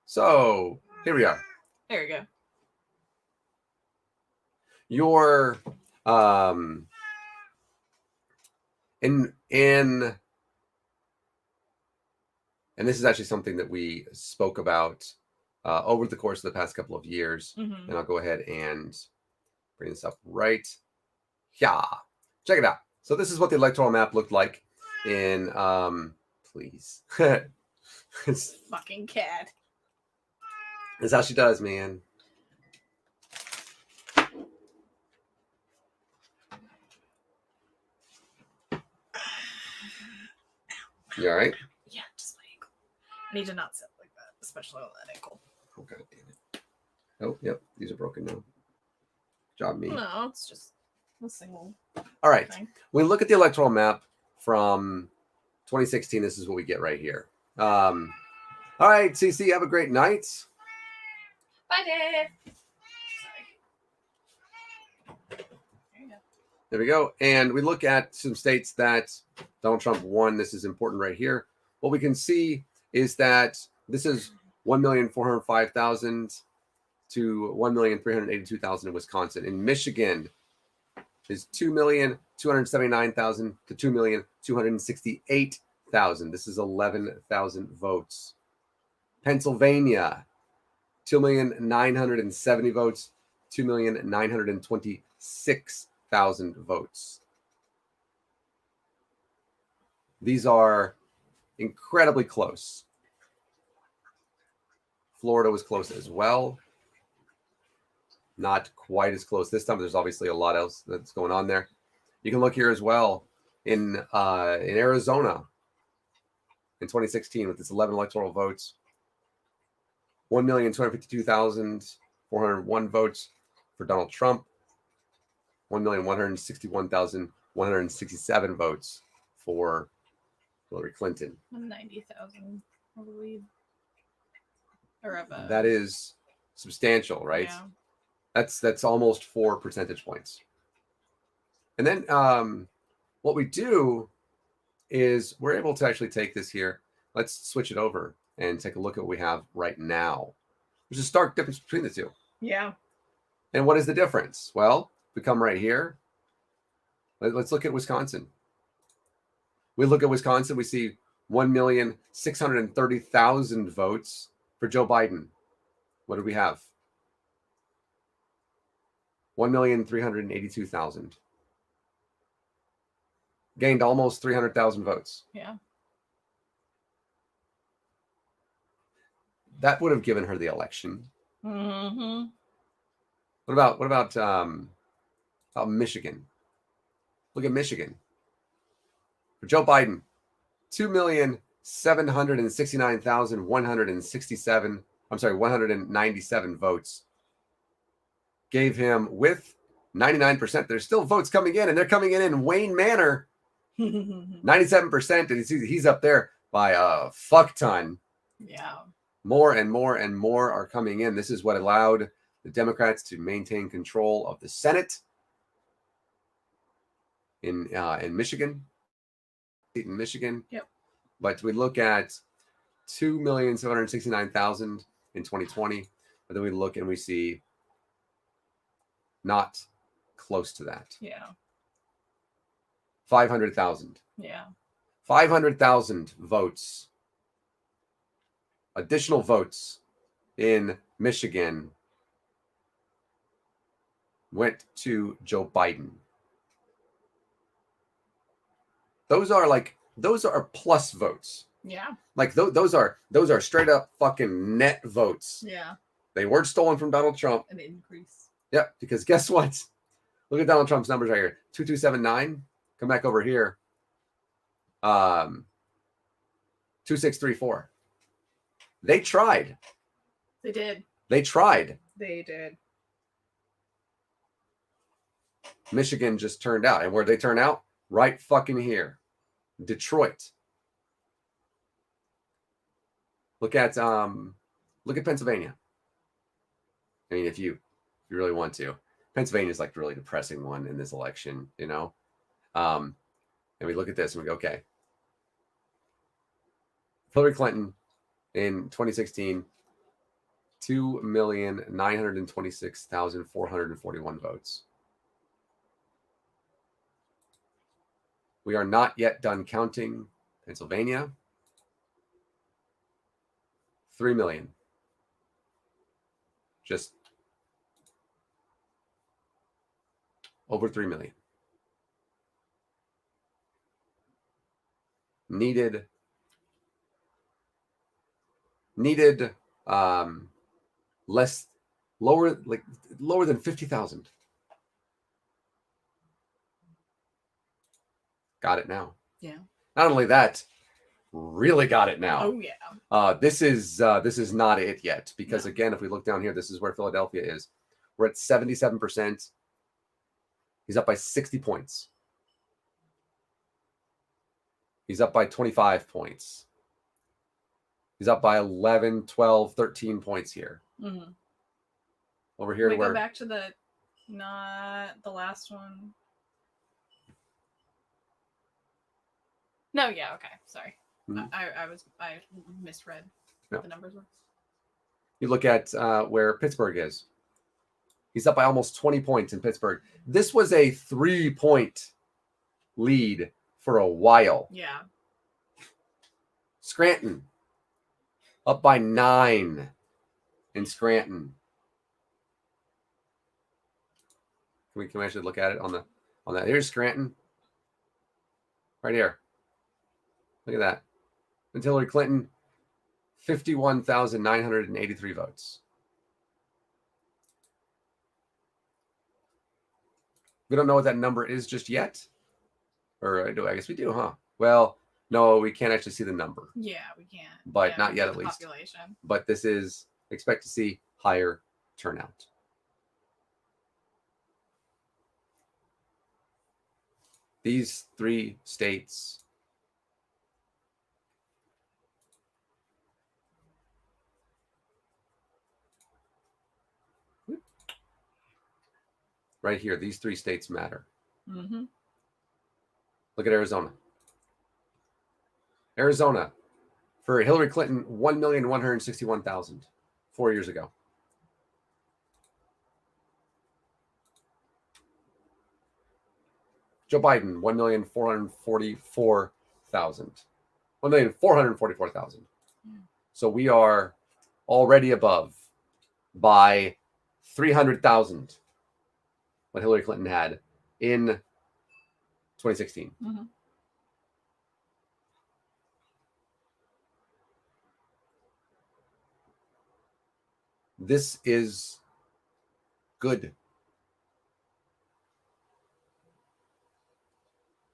S2: So here we are.
S1: There you go.
S2: Your and this is actually something that we spoke about over the course of the past couple of years.
S1: Mm-hmm.
S2: And I'll go ahead and bring this up right here. Check it out. So this is what the electoral map looked like in, please.
S1: Fucking cat.
S2: That's how she does, man. You all right?
S1: Yeah, just my ankle. I need to not sit like that, especially on that ankle.
S2: Oh, God damn it. Oh, yep. These are broken now. Job me.
S1: No, it's just a single
S2: All right.
S1: thing.
S2: When we look at the electoral map from 2016, this is what we get right here. All right, CC, have a great night.
S1: Bye, Dave. Sorry. There you go.
S2: There we go. And we look at some states that Donald Trump won. This is important right here. What we can see is that this is 1,405,000 to 1,382,000 in Wisconsin. In Michigan is 2,279,000 to 2,268,000. This is 11,000 votes. Pennsylvania, 2,970 votes, 2,926,000 votes. These are incredibly close. Florida was close as well. Not quite as close this time. There's obviously a lot else that's going on there. You can look here as well in Arizona in 2016 with its 11 electoral votes. 1,252,401 votes for Donald Trump. 1,161,167 votes for Hillary Clinton.
S1: 90,000, I believe. Or of a,
S2: That is substantial, right?
S1: Yeah.
S2: That's almost 4 percentage points. And then what we do is we're able to actually take this here. Let's switch it over and take a look at what we have right now. There's a stark difference between the two.
S1: Yeah.
S2: And what is the difference? Well, we come right here. Let's look at Wisconsin. We look at Wisconsin, we see 1,630,000 votes for Joe Biden. What do we have? 1,382,000. Gained almost 300,000 votes.
S1: Yeah.
S2: That would have given her the election.
S1: Mm-hmm.
S2: What about Michigan? Look at Michigan. For Joe Biden, 2,769,167. I'm sorry, 197 votes. Gave him with 99%. There's still votes coming in, and they're coming in Wayne Manor. 97%, and he's up there by a fuck ton.
S1: Yeah.
S2: More and more and more are coming in. This is what allowed the Democrats to maintain control of the Senate in Michigan. In Michigan.
S1: Yep.
S2: But we look at 2,769,000 in 2020, but then we look and we see not close to that.
S1: Yeah.
S2: 500,000.
S1: Yeah.
S2: 500,000 votes. Additional votes in Michigan went to Joe Biden. Those are plus votes.
S1: Yeah.
S2: Like those are straight up fucking net votes.
S1: Yeah.
S2: They weren't stolen from Donald Trump.
S1: An increase.
S2: Yep, because guess what? Look at Donald Trump's numbers right here. 2279. Come back over here. 2634. They tried.
S1: They did.
S2: They tried.
S1: They did.
S2: Michigan just turned out. And where'd they turn out? Right fucking here. Detroit. Look at Pennsylvania. I mean, if you really want to. Pennsylvania is like the really depressing one in this election, you know? And we look at this and we go, okay. Hillary Clinton in 2016, 2,926,441 votes. We are not yet done counting Pennsylvania. 3 million. Just over 3 million. Needed lower than 50,000. Got it now.
S1: Yeah.
S2: Not only that, really got it now.
S1: Oh yeah.
S2: This is not it yet, because again, if we look down here, this is where Philadelphia is. We're at 77%. He's up by 60 points. He's up by 25 points. He's up by 11, 12, 13 points here.
S1: Mm-hmm.
S2: Over here,
S1: we
S2: where
S1: go back to not the last one. No, yeah, okay, sorry.
S2: Mhm.
S1: I misread
S2: No.
S1: what the numbers were.
S2: you look at where Pittsburgh is. He's up by almost 20 points in Pittsburgh. This was a 3-point lead for a while.
S1: Yeah.
S2: Scranton up by 9 in Scranton. Can we actually look at it on that? Here's Scranton. Right here. Look at that. And Hillary Clinton, 51,983 votes. We don't know what that number is just yet. Or I guess we do, huh? Well, no, we can't actually see the number.
S1: Yeah, we can't.
S2: But
S1: Yeah,
S2: not yet,
S1: the
S2: at least.
S1: population.
S2: But this is, expect to see higher turnout. These 3 states right here. These 3 states matter.
S1: Mm-hmm.
S2: Look at Arizona. Arizona, for Hillary Clinton, 1,161,000 4 years ago. Joe Biden, 1,444,000. 1,444,000. So we are already above by 300,000 what Hillary Clinton had in 2016.
S1: Mm-hmm.
S2: This is good.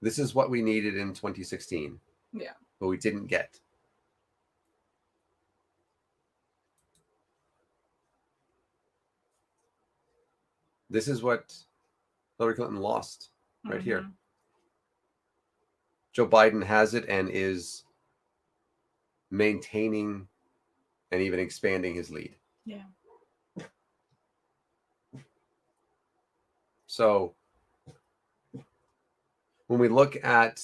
S2: This is what we needed in 2016.
S1: Yeah.
S2: But we didn't get. This is what Hillary Clinton lost right here.
S1: Mm-hmm.
S2: Joe Biden has it and is maintaining and even expanding his lead.
S1: Yeah.
S2: So when we look at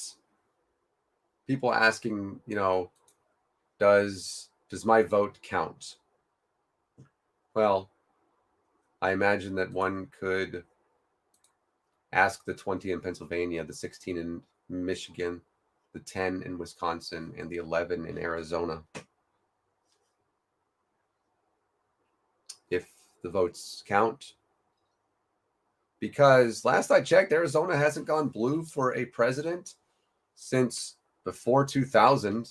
S2: people asking, does my vote count? Well, I imagine that one could ask the 20 in Pennsylvania, the 16 in Michigan, the 10 in Wisconsin, and the 11 in Arizona if the votes count. Because last I checked, Arizona hasn't gone blue for a president since before 2000.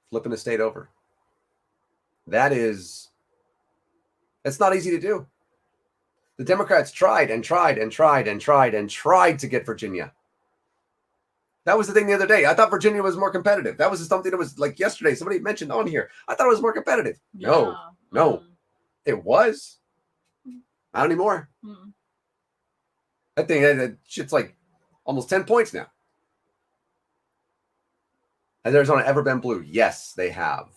S2: Flipping a state over. It's not easy to do. The Democrats tried and tried and tried and tried and tried to get Virginia. That was the thing the other day. I thought Virginia was more competitive. That was something that was like yesterday. Somebody mentioned on here. I thought it was more competitive.
S1: Yeah.
S2: No, it was. Not anymore.
S1: Mm-hmm.
S2: That thing, that shit's like almost 10 points now. Has Arizona ever been blue? Yes, they have.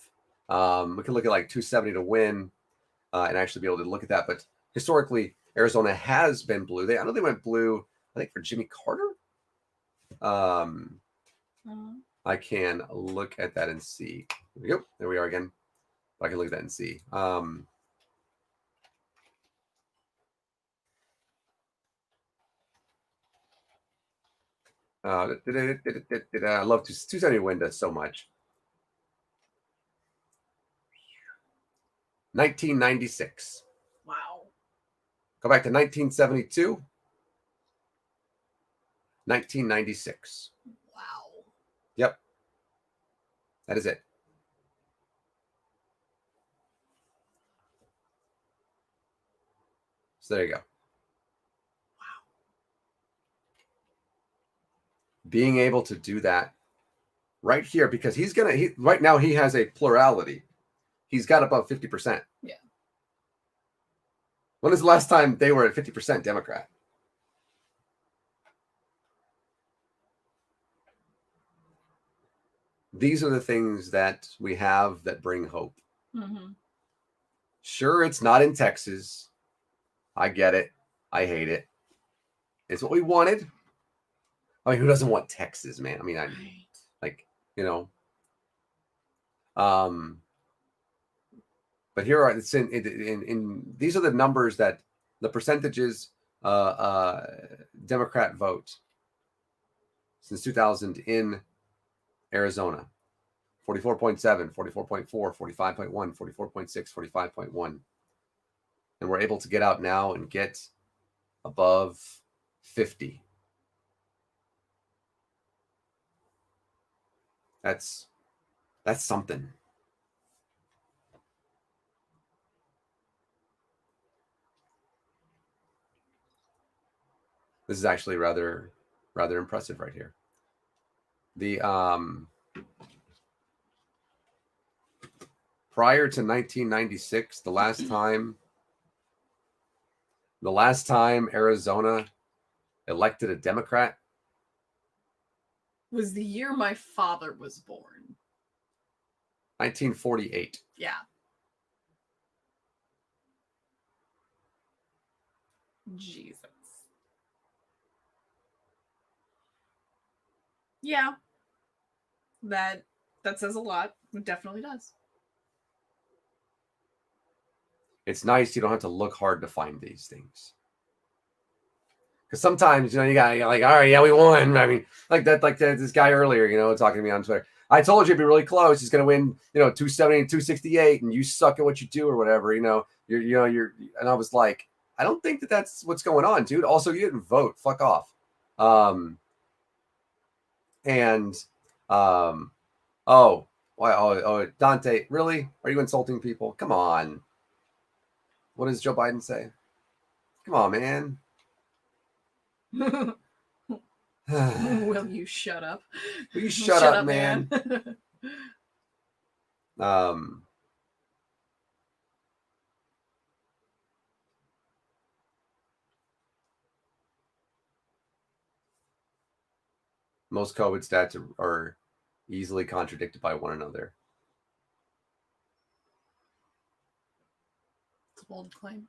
S2: We can look at like 270 to win and actually be able to look at that. But historically, Arizona has been blue. I know they went blue, I think, for Jimmy Carter. I can look at that and see. There we go. There we are again. I can look at that and see. I love 270 win does so much. 1996.
S1: Wow.
S2: Go back to 1972. 1996.
S1: Wow.
S2: Yep. That is it. So there you go.
S1: Wow.
S2: Being able to do that right here, because right now he has a plurality. He's got above 50%.
S1: Yeah.
S2: When is the last time they were at 50% Democrat? These are the things that we have that bring hope.
S1: Mm-hmm.
S2: Sure, it's not in Texas. I get it. I hate it. It's what we wanted. I mean, who doesn't want Texas, man? I mean, but here are it's in these are the numbers that the percentages Democrat vote since 2000 in Arizona. 44.7, 44.4, 45.1, 44.6, 45.1. And we're able to get out now and get above 50. That's something. This is actually rather impressive right here. The prior to 1996, the last time Arizona elected a Democrat
S1: was the year my father was born.
S2: 1948.
S1: Yeah. Jesus. Yeah. That says a lot. It definitely does.
S2: It's nice you don't have to look hard to find these things. Because sometimes, you got like, all right, yeah, we won. I mean, this guy earlier, talking to me on Twitter. I told you it'd be really close. He's going to win, 270 and 268, and you suck at what you do or whatever. You're, and I was like, I don't think that's what's going on, dude. Also, you didn't vote. Fuck off. Oh, Dante, really? Are you insulting people? Come on. What does Joe Biden say? Come on, man.
S1: Will you shut up?
S2: Will you shut up, man? Most COVID stats are easily contradicted by one another.
S1: It's a bold claim.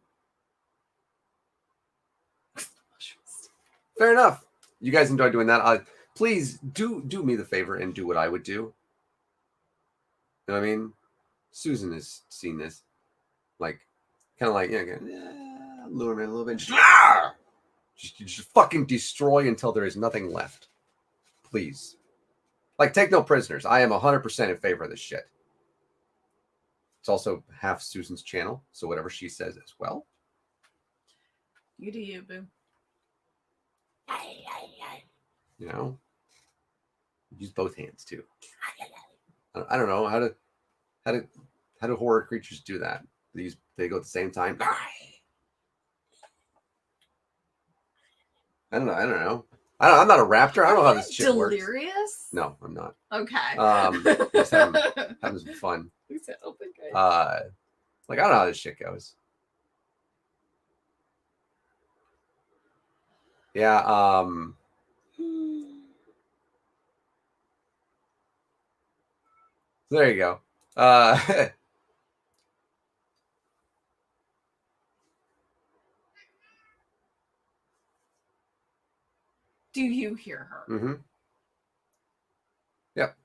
S2: Fair enough. You guys enjoy doing that. Please do me the favor and do what I would do. You know what I mean? Susan has seen this. Like, kind of like, lure me a little bit. Just fucking destroy until there is nothing left. Please. Like, take no prisoners. I am 100% in favor of this shit. It's also half Susan's channel, so whatever she says as well.
S1: You do you, boo.
S2: Use both hands too. I don't know how do horror creatures do that? They go at the same time. I don't know. I'm not a raptor. I don't know how this shit works.
S1: Delirious?
S2: No, I'm not.
S1: Okay.
S2: Just having some fun.
S1: I don't think
S2: I don't know how this shit goes. Yeah. There you go.
S1: Do you hear her?
S2: Mm-hmm. Yep.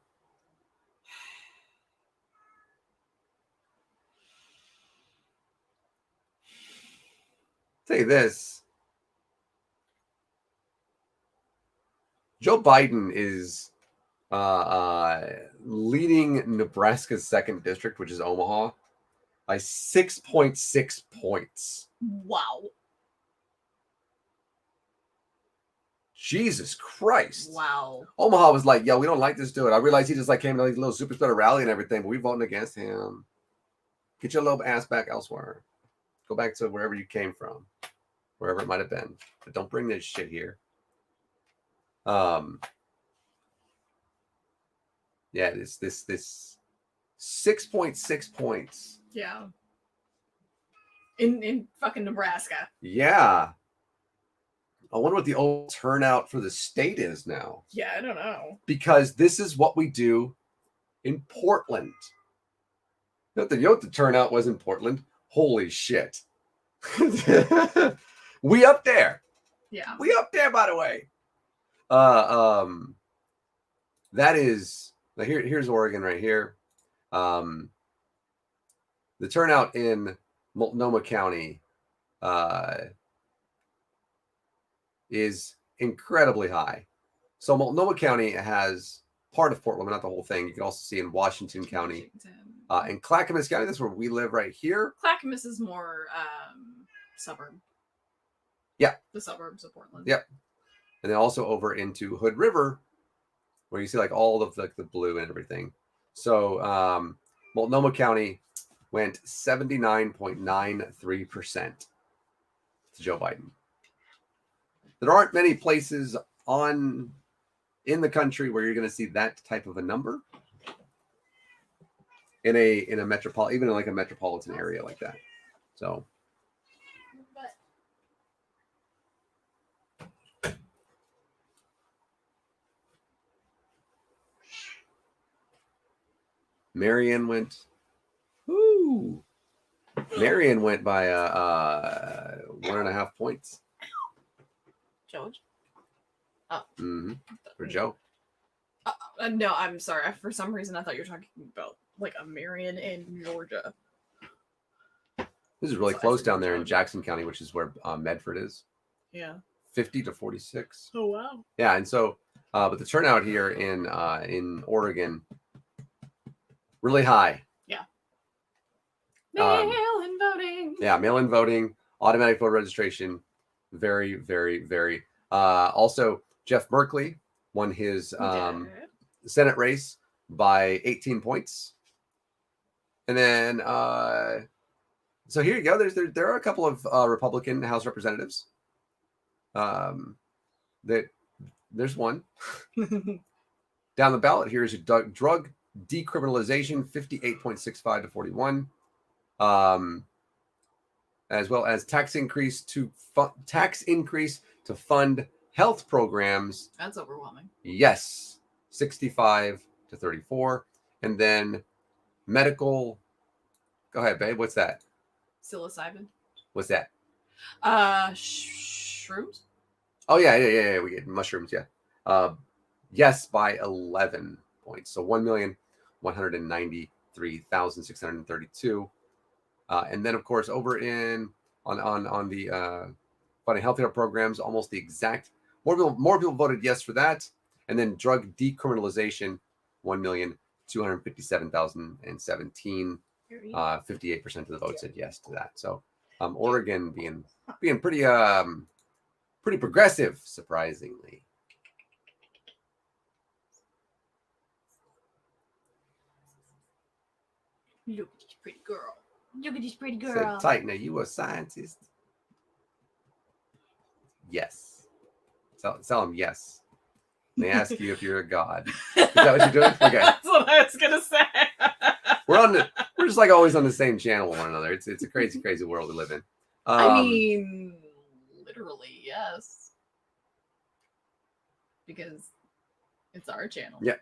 S2: Tell you this. Joe Biden is leading Nebraska's 2nd district, which is Omaha, by 6.6 points.
S1: Wow.
S2: Jesus Christ.
S1: Wow.
S2: Omaha was like, yo, we don't like this dude. I realized he just came to a little super spreader rally and everything, but we voting against him. Get your little ass back elsewhere. Go back to wherever you came from, wherever it might have been. But don't bring this shit here. Yeah, this 6.6 points.
S1: Yeah. In fucking Nebraska.
S2: Yeah. I wonder what the old turnout for the state is now.
S1: Yeah, I don't know.
S2: Because this is what we do in Portland. You know what the turnout was in Portland? Holy shit. We up there.
S1: Yeah.
S2: We up there, by the way. That is, here's Oregon right here. The turnout in Multnomah County is incredibly high. So Multnomah County has part of Portland, but not the whole thing. You can also see in Washington County. In Clackamas County, that's where we live right here.
S1: Clackamas is more suburb.
S2: Yeah.
S1: The suburbs of Portland.
S2: Yep. And then also over into Hood River, where you see all of the blue and everything. So Multnomah County went 79.93% to Joe Biden. There aren't many places in the country where you're going to see that type of a number in a metropolitan, even in a metropolitan area like that. So. Marion went. Woo! Marion went by 1.5 points.
S1: George?
S2: For Joe.
S1: No, I'm sorry. For some reason, I thought you were talking about like a Marion in Georgia.
S2: This is really
S1: So I
S2: close
S1: said
S2: down there in
S1: Georgia.
S2: Jackson County, which is where Medford is.
S1: Yeah.
S2: 50-46.
S1: Oh wow.
S2: Yeah, and so, but the turnout here in Oregon, really high.
S1: Yeah.
S2: Um,
S1: Mail-in voting.
S2: Yeah, mail-in voting, automatic voter registration, very, very, very. Also, Jeff Merkley won his Senate race by 18 points, and then so here you go. There are a couple of Republican House representatives. There's one down the ballot. Here is a drug decriminalization, 58.65 to 41. As well as tax increase to fund health programs.
S1: That's overwhelming.
S2: Yes, 65 to 34, and then medical. Go ahead, babe. What's that?
S1: Psilocybin.
S2: What's that?
S1: Shrooms.
S2: Oh yeah. We get mushrooms. Yeah. Yes, by 11 points. So 1,193,632. And then, of course, over on the funding healthcare programs, almost the exact. More people voted yes for that. And then drug decriminalization, 1,257,017. 58% of the vote said yes to that. So, Oregon being pretty progressive, surprisingly.
S1: Look at this pretty girl. Look at this pretty
S2: Said,
S1: girl.
S2: Titan, are you a scientist? Yes. Tell them yes. They ask you if you're a god. Is that what you're doing? Okay.
S1: That's what I was gonna say.
S2: We're just like always on the same channel with one another. It's a crazy, crazy world we live in.
S1: I mean, literally, yes. Because it's our channel.
S2: Yeah.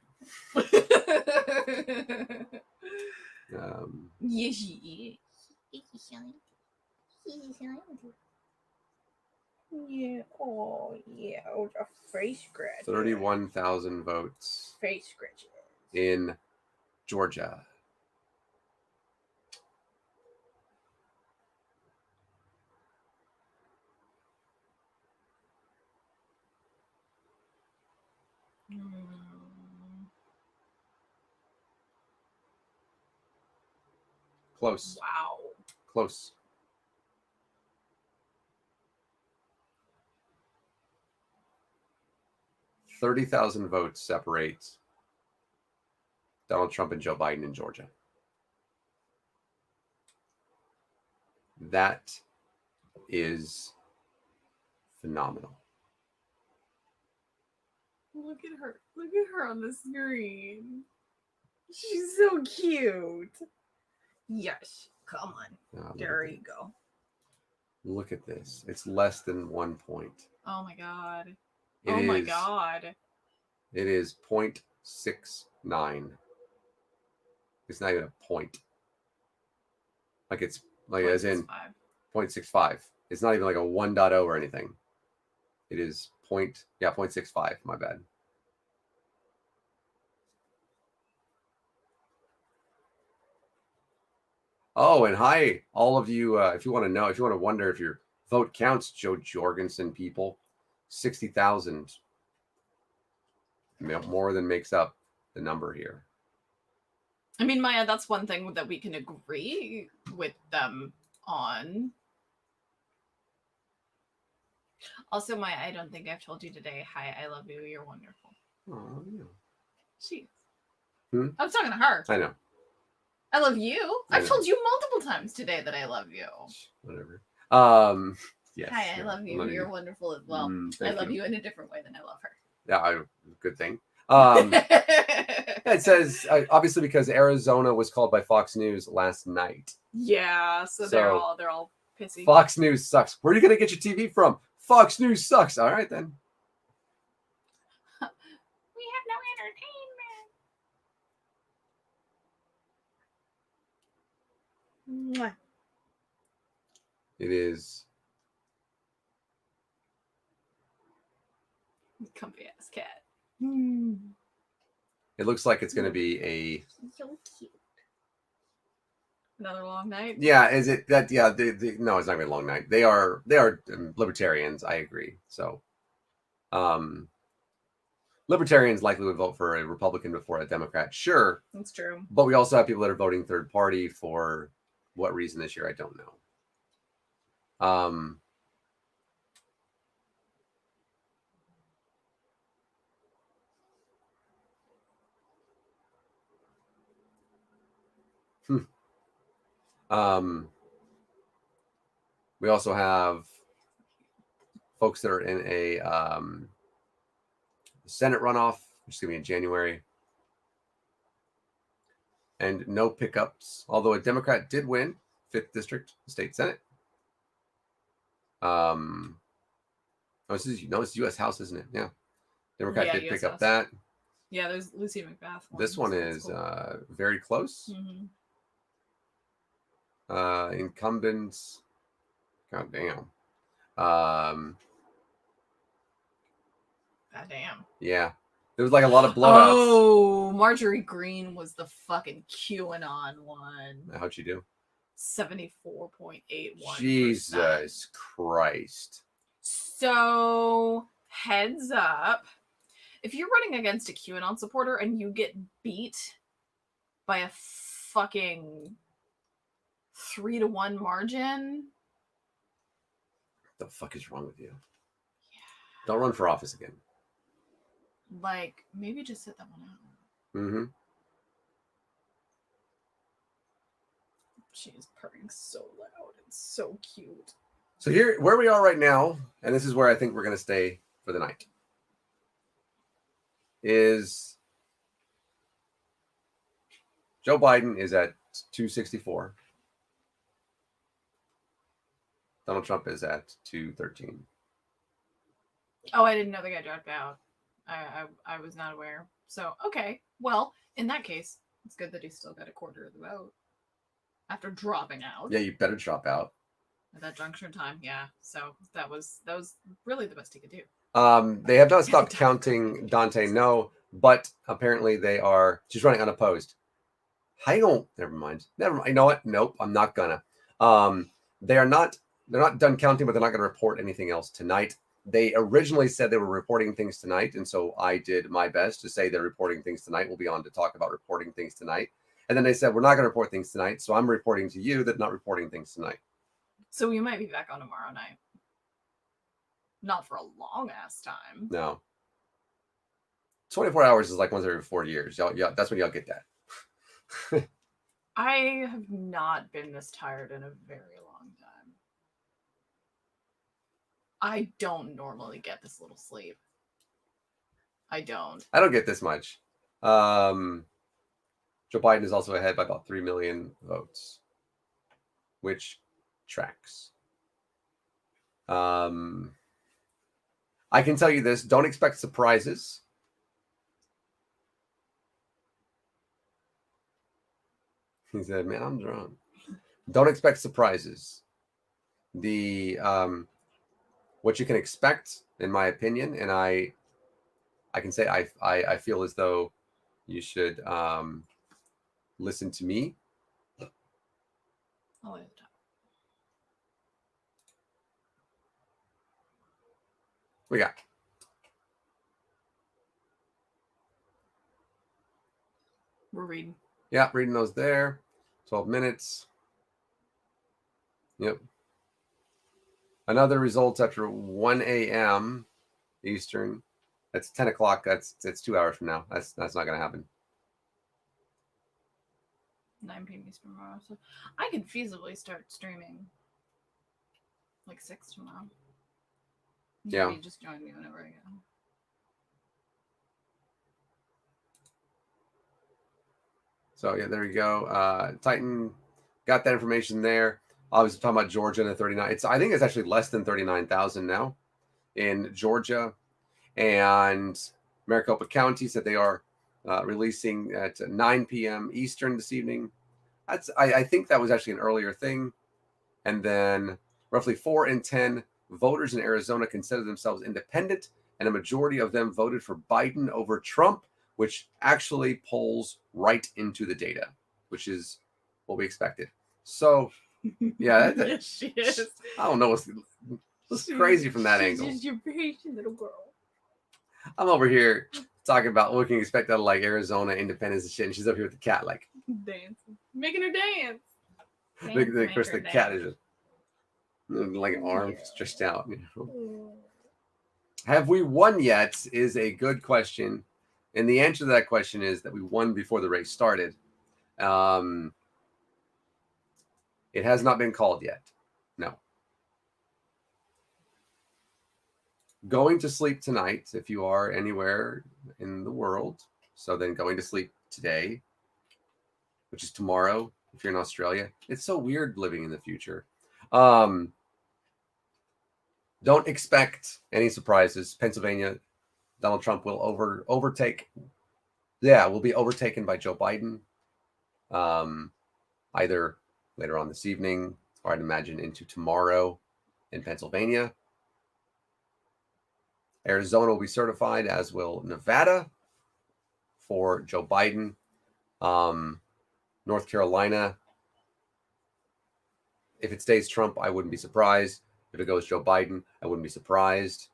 S1: Yes. Yeah. Oh, yeah. Oh, a face scratch.
S2: 31,000 votes
S1: Face scratches.
S2: in Georgia. Close.
S1: Wow.
S2: Close. $30,000 votes separate Donald Trump and Joe Biden in Georgia. That is phenomenal.
S1: Look at her. Look at her on the screen. She's so cute. Yes. Come on. There you go.
S2: Look at this. It's less than 1 point.
S1: Oh my god.
S2: My
S1: god.
S2: It is 0.69. It's not even a point. Like it's like as in 0.65. It's not even like a 1.0 or anything. It is 0.65. My bad. Oh, and hi, all of you. If you want to wonder if your vote counts, Joe Jorgensen people, 60,000 more than makes up the number here.
S1: I mean, Maya, that's one thing that we can agree with them on. Also, Maya, I don't think I've told you today. Hi, I love you. You're wonderful.
S2: Oh, yeah.
S1: Jeez.
S2: I
S1: was talking to her.
S2: I know.
S1: I love you. I've told you multiple times today that I love you.
S2: Whatever. Yes.
S1: Hi, I love you. You're wonderful as well. I love you in a different way than I love her.
S2: Yeah, good thing. It says obviously because Arizona was called by Fox News last night.
S1: Yeah, so they're all pissy.
S2: Fox News sucks. Where are you gonna get your TV from? Fox News sucks. All right then.
S1: We have no entertainment. Mwah.
S2: It is.
S1: Comfy ass cat.
S2: It looks like it's going to be a.
S1: So cute. Another long night.
S2: Yeah, is it that? Yeah, no, it's not going to be a long night. They are libertarians. I agree. So, libertarians likely would vote for a Republican before a Democrat. Sure,
S1: That's true.
S2: but we also have people that are voting third party for what reason this year? I don't know. We also have folks that are in a Senate runoff, which is going to be in January. And no pickups, although a Democrat did win 5th District State Senate. This is U.S. House, isn't it? Yeah. Democrat did pick up that.
S1: Yeah, there's Lucy McBath.
S2: This one is cool. Very close. Incumbents. God damn.
S1: God damn.
S2: Yeah. There was like a lot of blowouts.
S1: Oh, Marjorie Greene was the fucking QAnon one.
S2: How'd you do?
S1: 74.81%.
S2: Jesus Christ.
S1: So, heads up. If you're running against a QAnon supporter and you get beat by a fucking 3-1 margin.
S2: What the fuck is wrong with you? Yeah. Don't run for office again.
S1: Like, maybe just sit that one out.
S2: Mm-hmm.
S1: She is purring so loud. It's so cute.
S2: So here, where we are right now, and this is where I think we're going to stay for the night, is Joe Biden is at 264. Donald Trump is at 213.
S1: Oh, I didn't know the guy dropped out. I was not aware. So, okay. Well, in that case, it's good that he still got a quarter of the vote after dropping out.
S2: Yeah, you better drop out.
S1: At that juncture in time, yeah. So that was really the best he could do.
S2: They have not stopped counting Dante, no, but apparently they are. She's running unopposed. I don't. Never mind. You know what? Nope. I'm not gonna. They're not done counting, but they're not going to report anything else tonight. They originally said they were reporting things tonight, and so I did my best to say they're reporting things tonight. We'll be on to talk about reporting things tonight. And then they said, we're not going to report things tonight, so I'm reporting to you that not reporting things tonight. So
S1: we might be back on tomorrow night. Not for a long-ass time.
S2: No. 24 hours is like once every 4 years. Y'all, that's when y'all get that.
S1: I have not been this tired in a very long time. I don't normally get this little sleep. I don't
S2: get this much. Joe Biden is also ahead by about 3 million votes, which tracks. I can tell you this, don't expect surprises. He said, man, I'm drunk. Don't expect surprises. The what you can expect, in my opinion, and I can say I feel as though you should listen to me.
S1: I'll wait the time.
S2: We got.
S1: We're reading.
S2: Yeah, reading those there. 12 minutes. Yep. Another results after 1 a.m. Eastern. That's 10 o'clock. It's 2 hours from now. That's not going to happen.
S1: 9 p.m. Eastern tomorrow. So I could feasibly start streaming like 6 tomorrow.
S2: Yeah.
S1: Maybe just join me whenever I get home.
S2: So yeah, there you go. Titan got that information there. I was talking about Georgia and the 39. I think it's actually less than 39,000 now in Georgia. And Maricopa County said they are releasing at 9 p.m. Eastern this evening. I think that was actually an earlier thing. And then roughly 4 in 10 voters in Arizona consider themselves independent, and a majority of them voted for Biden over Trump, which actually pulls right into the data, which is what we expected. So, yeah,
S1: Yes, she is.
S2: I don't know what's crazy from that
S1: She's
S2: angle.
S1: just your patient little girl.
S2: I'm over here talking about what we can expect out of like Arizona independence and shit, and she's up here with the cat, like
S1: Dancing. Making her dance.
S2: of course the cat is just like an arm stretched out. You know? Have we won yet? Is a good question, and the answer to that question is that we won before the race started. It has not been called yet. No. Going to sleep tonight, if you are anywhere in the world. So then going to sleep today, which is tomorrow, if you're in Australia. It's so weird living in the future. Don't expect any surprises. Pennsylvania, Donald Trump will overtake. Yeah, will be overtaken by Joe Biden. Either later on this evening, or I'd imagine into tomorrow in Pennsylvania. Arizona will be certified, as will Nevada for Joe Biden. North Carolina, if it stays Trump, I wouldn't be surprised. If it goes Joe Biden, I wouldn't be surprised.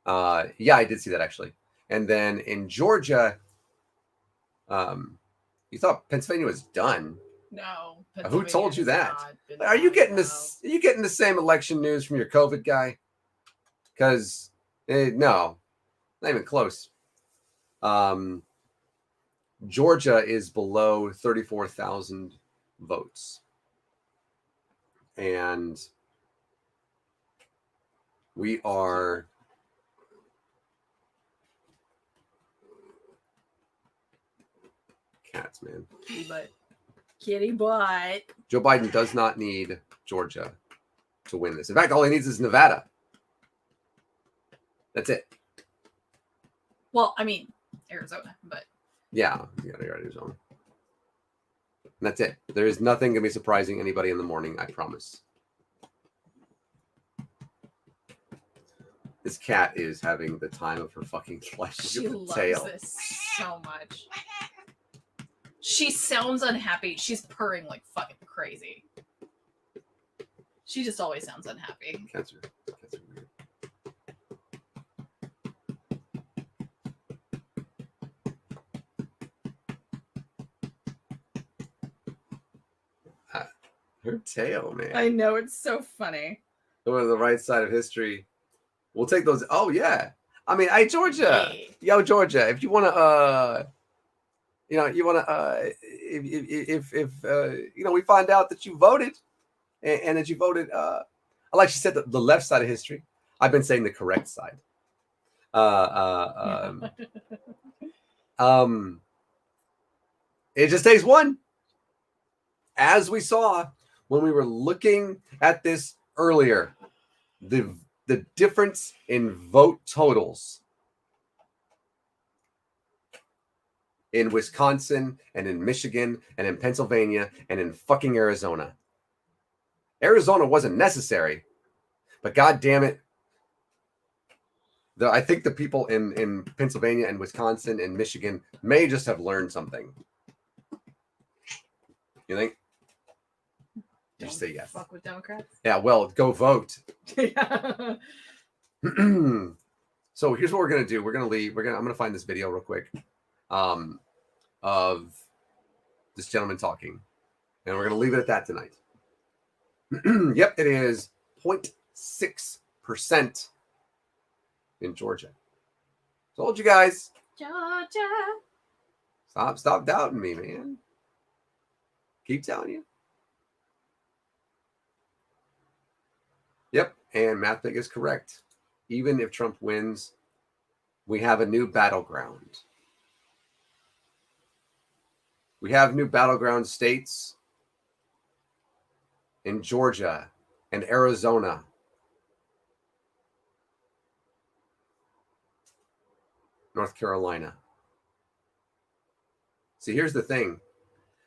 S2: Yeah, I did see that actually. And then in Georgia, you thought Pennsylvania was done.
S1: No.
S2: Who told you that?
S1: Pennsylvania
S2: Are you
S1: has
S2: getting
S1: not
S2: this? Are you getting the same election news from your COVID guy? Because no, not even close. Georgia is below 34,000 votes, and we are cats, man.
S1: Kitty butt. Kitty butt.
S2: Joe Biden does not need Georgia to win this. In fact, all he needs is Nevada. That's it.
S1: Well, I mean, Arizona, but
S2: Yeah, Arizona. And that's it. There is nothing going to be surprising anybody in the morning, I promise. This cat is having the time of her fucking life.
S1: she
S2: Look at the
S1: loves
S2: tail.
S1: this so much. She sounds unhappy. She's purring like fucking crazy. She just always sounds unhappy.
S2: Cats are weird. Her tail, man.
S1: I know, it's so funny.
S2: Going to the right side of history. We'll take those. Oh yeah. I mean, Georgia.
S1: Hey.
S2: Yo, Georgia, if you want to if we find out that you voted and that you voted I like she said the left side of history. I've been saying the correct side. It just takes one. As we saw when we were looking at this earlier, the difference in vote totals in Wisconsin and in Michigan and in Pennsylvania and in fucking Arizona. Arizona wasn't necessary, but god damn it. I think the people in Pennsylvania and Wisconsin and Michigan may just have learned something. You think? Just say yes.
S1: Fuck with Democrats.
S2: Yeah, well, go vote.
S1: Yeah.
S2: So here's what we're gonna do. We're gonna leave. I'm gonna find this video real quick, of this gentleman talking, and we're gonna leave it at that tonight. Yep, it is 0.6% in Georgia. Told you guys.
S1: Georgia.
S2: Stop doubting me, man. Keep telling you. Yep, and Mathpig is correct. Even if Trump wins, we have a new battleground. We have new battleground states in Georgia and Arizona. North Carolina. See, here's the thing.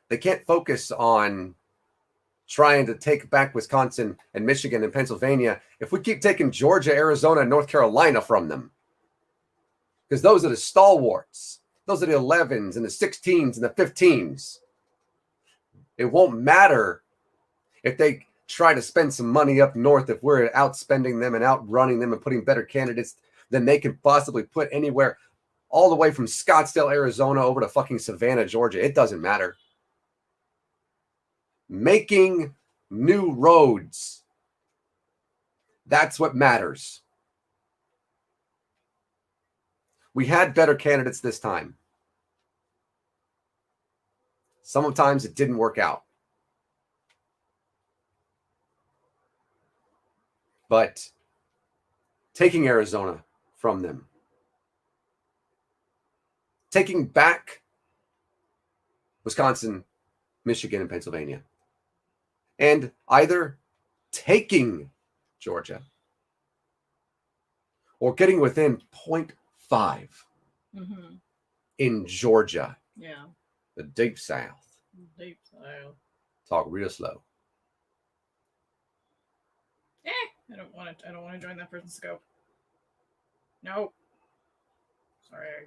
S2: They can't focus on trying to take back Wisconsin and Michigan and Pennsylvania if we keep taking Georgia, Arizona, and North Carolina from them. Because those are the stalwarts. Those are the 11s and the 16s and the 15s. It won't matter if they try to spend some money up north if we're outspending them and outrunning them and putting better candidates than they can possibly put anywhere, all the way from Scottsdale, Arizona over to fucking Savannah, Georgia. It doesn't matter. Making new roads. That's what matters. We had better candidates this time. Sometimes it didn't work out. But taking Arizona from them, taking back Wisconsin, Michigan, and Pennsylvania, and either taking Georgia or getting within 0.5 in Georgia,
S1: Yeah.
S2: the deep south.
S1: Deep south.
S2: Talk real slow.
S1: I don't want to join that person's scope. Nope. Sorry. I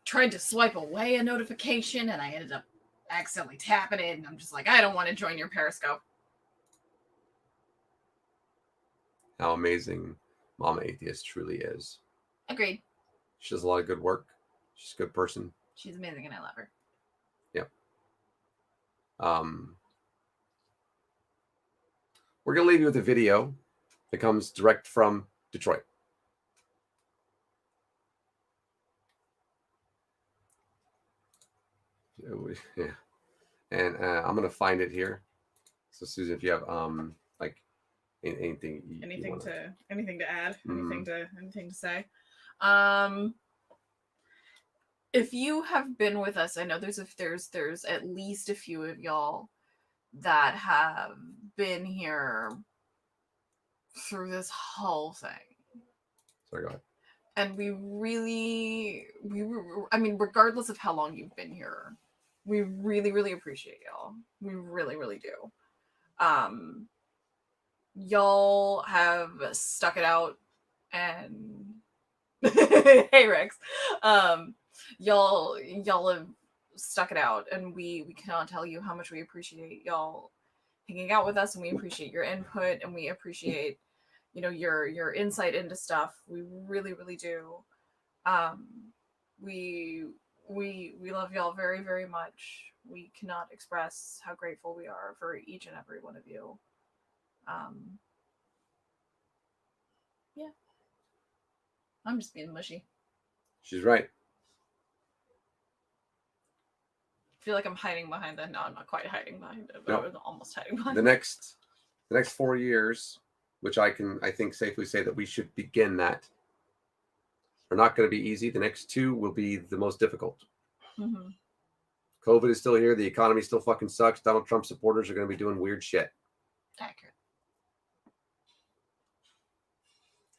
S1: tried to swipe away a notification and I ended up accidentally tapping it, and I'm just like, I don't want to join your Periscope.
S2: How amazing Mama Atheist truly is.
S1: Agreed.
S2: She does a lot of good work. She's a good person.
S1: She's amazing and I love her.
S2: Yep. We're going to leave you with a video that comes direct from Detroit. Yeah. And I'm going to find it here. So Susan, if you have like anything
S1: anything to add, anything to say. If you have been with us, I know there's at least a few of y'all that have been here through this whole thing.
S2: Sorry, go ahead.
S1: And I mean, regardless of how long you've been here, we really, really appreciate y'all. We really, really do. Y'all have stuck it out, and hey Rex, y'all have stuck it out, and we cannot tell you how much we appreciate y'all hanging out with us, and we appreciate your input, and we appreciate your insight into stuff. We really, really do. We love y'all very, very much. We cannot express how grateful we are for each and every one of you. Yeah. I'm just being mushy.
S2: She's right.
S1: I feel like I'm hiding behind that. No, I'm not quite hiding behind it, but
S2: Nope.
S1: I was almost hiding behind
S2: The
S1: it.
S2: next 4 years, which I think safely say that we should begin that, are not going to be easy. The next 2 will be the most difficult.
S1: Mm-hmm.
S2: COVID is still here. The economy still fucking sucks. Donald Trump supporters are going to be doing weird shit.
S1: Accurate.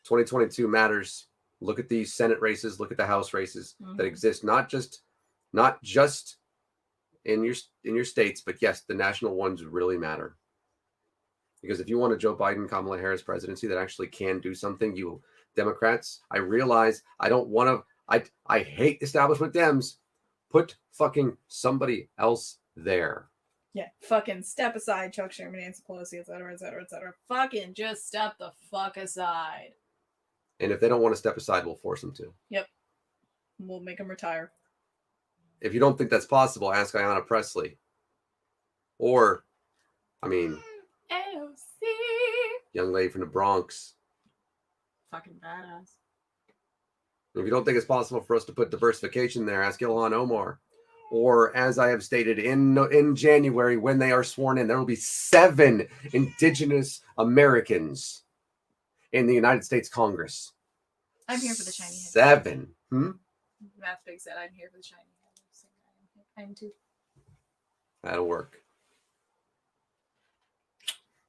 S2: 2022 matters. Look at these Senate races. Look at the House races that exist. Not just in your states, but yes, the national ones really matter. Because if you want a Joe Biden, Kamala Harris presidency that actually can do something, you Democrats, I realize I don't want to. I hate establishment Dems. Put fucking somebody else there.
S1: Yeah, fucking step aside, Chuck Schumer, Nancy Pelosi, et cetera, et cetera, et cetera. Fucking just step the fuck aside.
S2: And if they don't want to step aside, we'll force them to.
S1: Yep. We'll make them retire.
S2: If you don't think that's possible, ask Ayanna Pressley. Or, I mean,
S1: AOC.
S2: young lady from the Bronx.
S1: Fucking badass.
S2: If you don't think it's possible for us to put diversification there, ask Ilhan Omar. Or, as I have stated, in January, when they are sworn in, there will be 7 Indigenous Americans in the United States Congress.
S1: I'm here for the shiny head.
S2: 7.
S1: Math Big said, I'm here for the shiny head. I'm too.
S2: That'll work.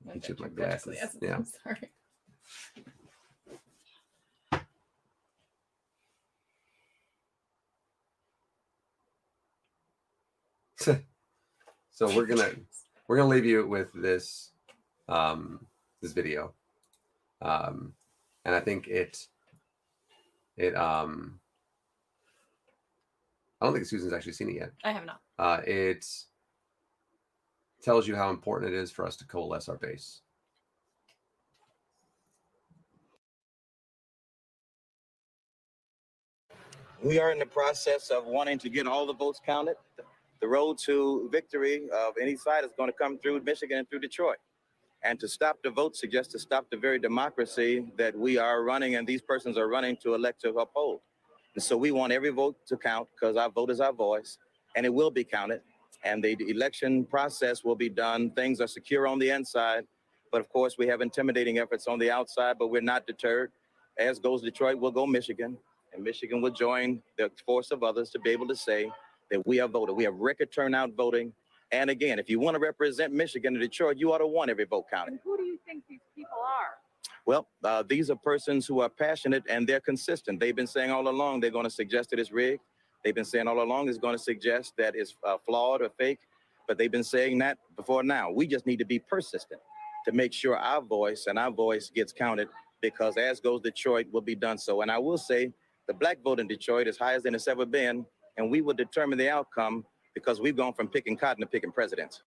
S1: I
S2: Each of my
S1: got you
S2: glasses.
S1: perfectly.
S2: Yeah.
S1: I'm sorry.
S2: So we're gonna leave you with this this video, and I think it I don't think Susan's actually seen it yet.
S1: I have not.
S2: It tells you how important it is for us to coalesce our base.
S6: We are in the process of wanting to get all the votes counted. The road to victory of any side is going to come through Michigan and through Detroit. And to stop the vote suggests to stop the very democracy that we are running and these persons are running to elect to uphold. And so we want every vote to count because our vote is our voice and it will be counted. And the election process will be done. Things are secure on the inside. But of course, we have intimidating efforts on the outside, but we're not deterred. As goes Detroit, we'll go Michigan. And Michigan will join the force of others to be able to say that we have voted. We have record turnout voting. And again, if you want to represent Michigan and Detroit, you ought to want every vote counted.
S7: And who do you think these people are?
S6: Well, these are persons who are passionate and they're consistent. They've been saying all along they're going to suggest that it's rigged. They've been saying all along it's going to suggest that it's flawed or fake. But they've been saying that before now. We just need to be persistent to make sure our voice gets counted because as goes Detroit will be done so. And I will say the black vote in Detroit is highest than it's ever been. And we will determine the outcome because we've gone from picking cotton to picking presidents.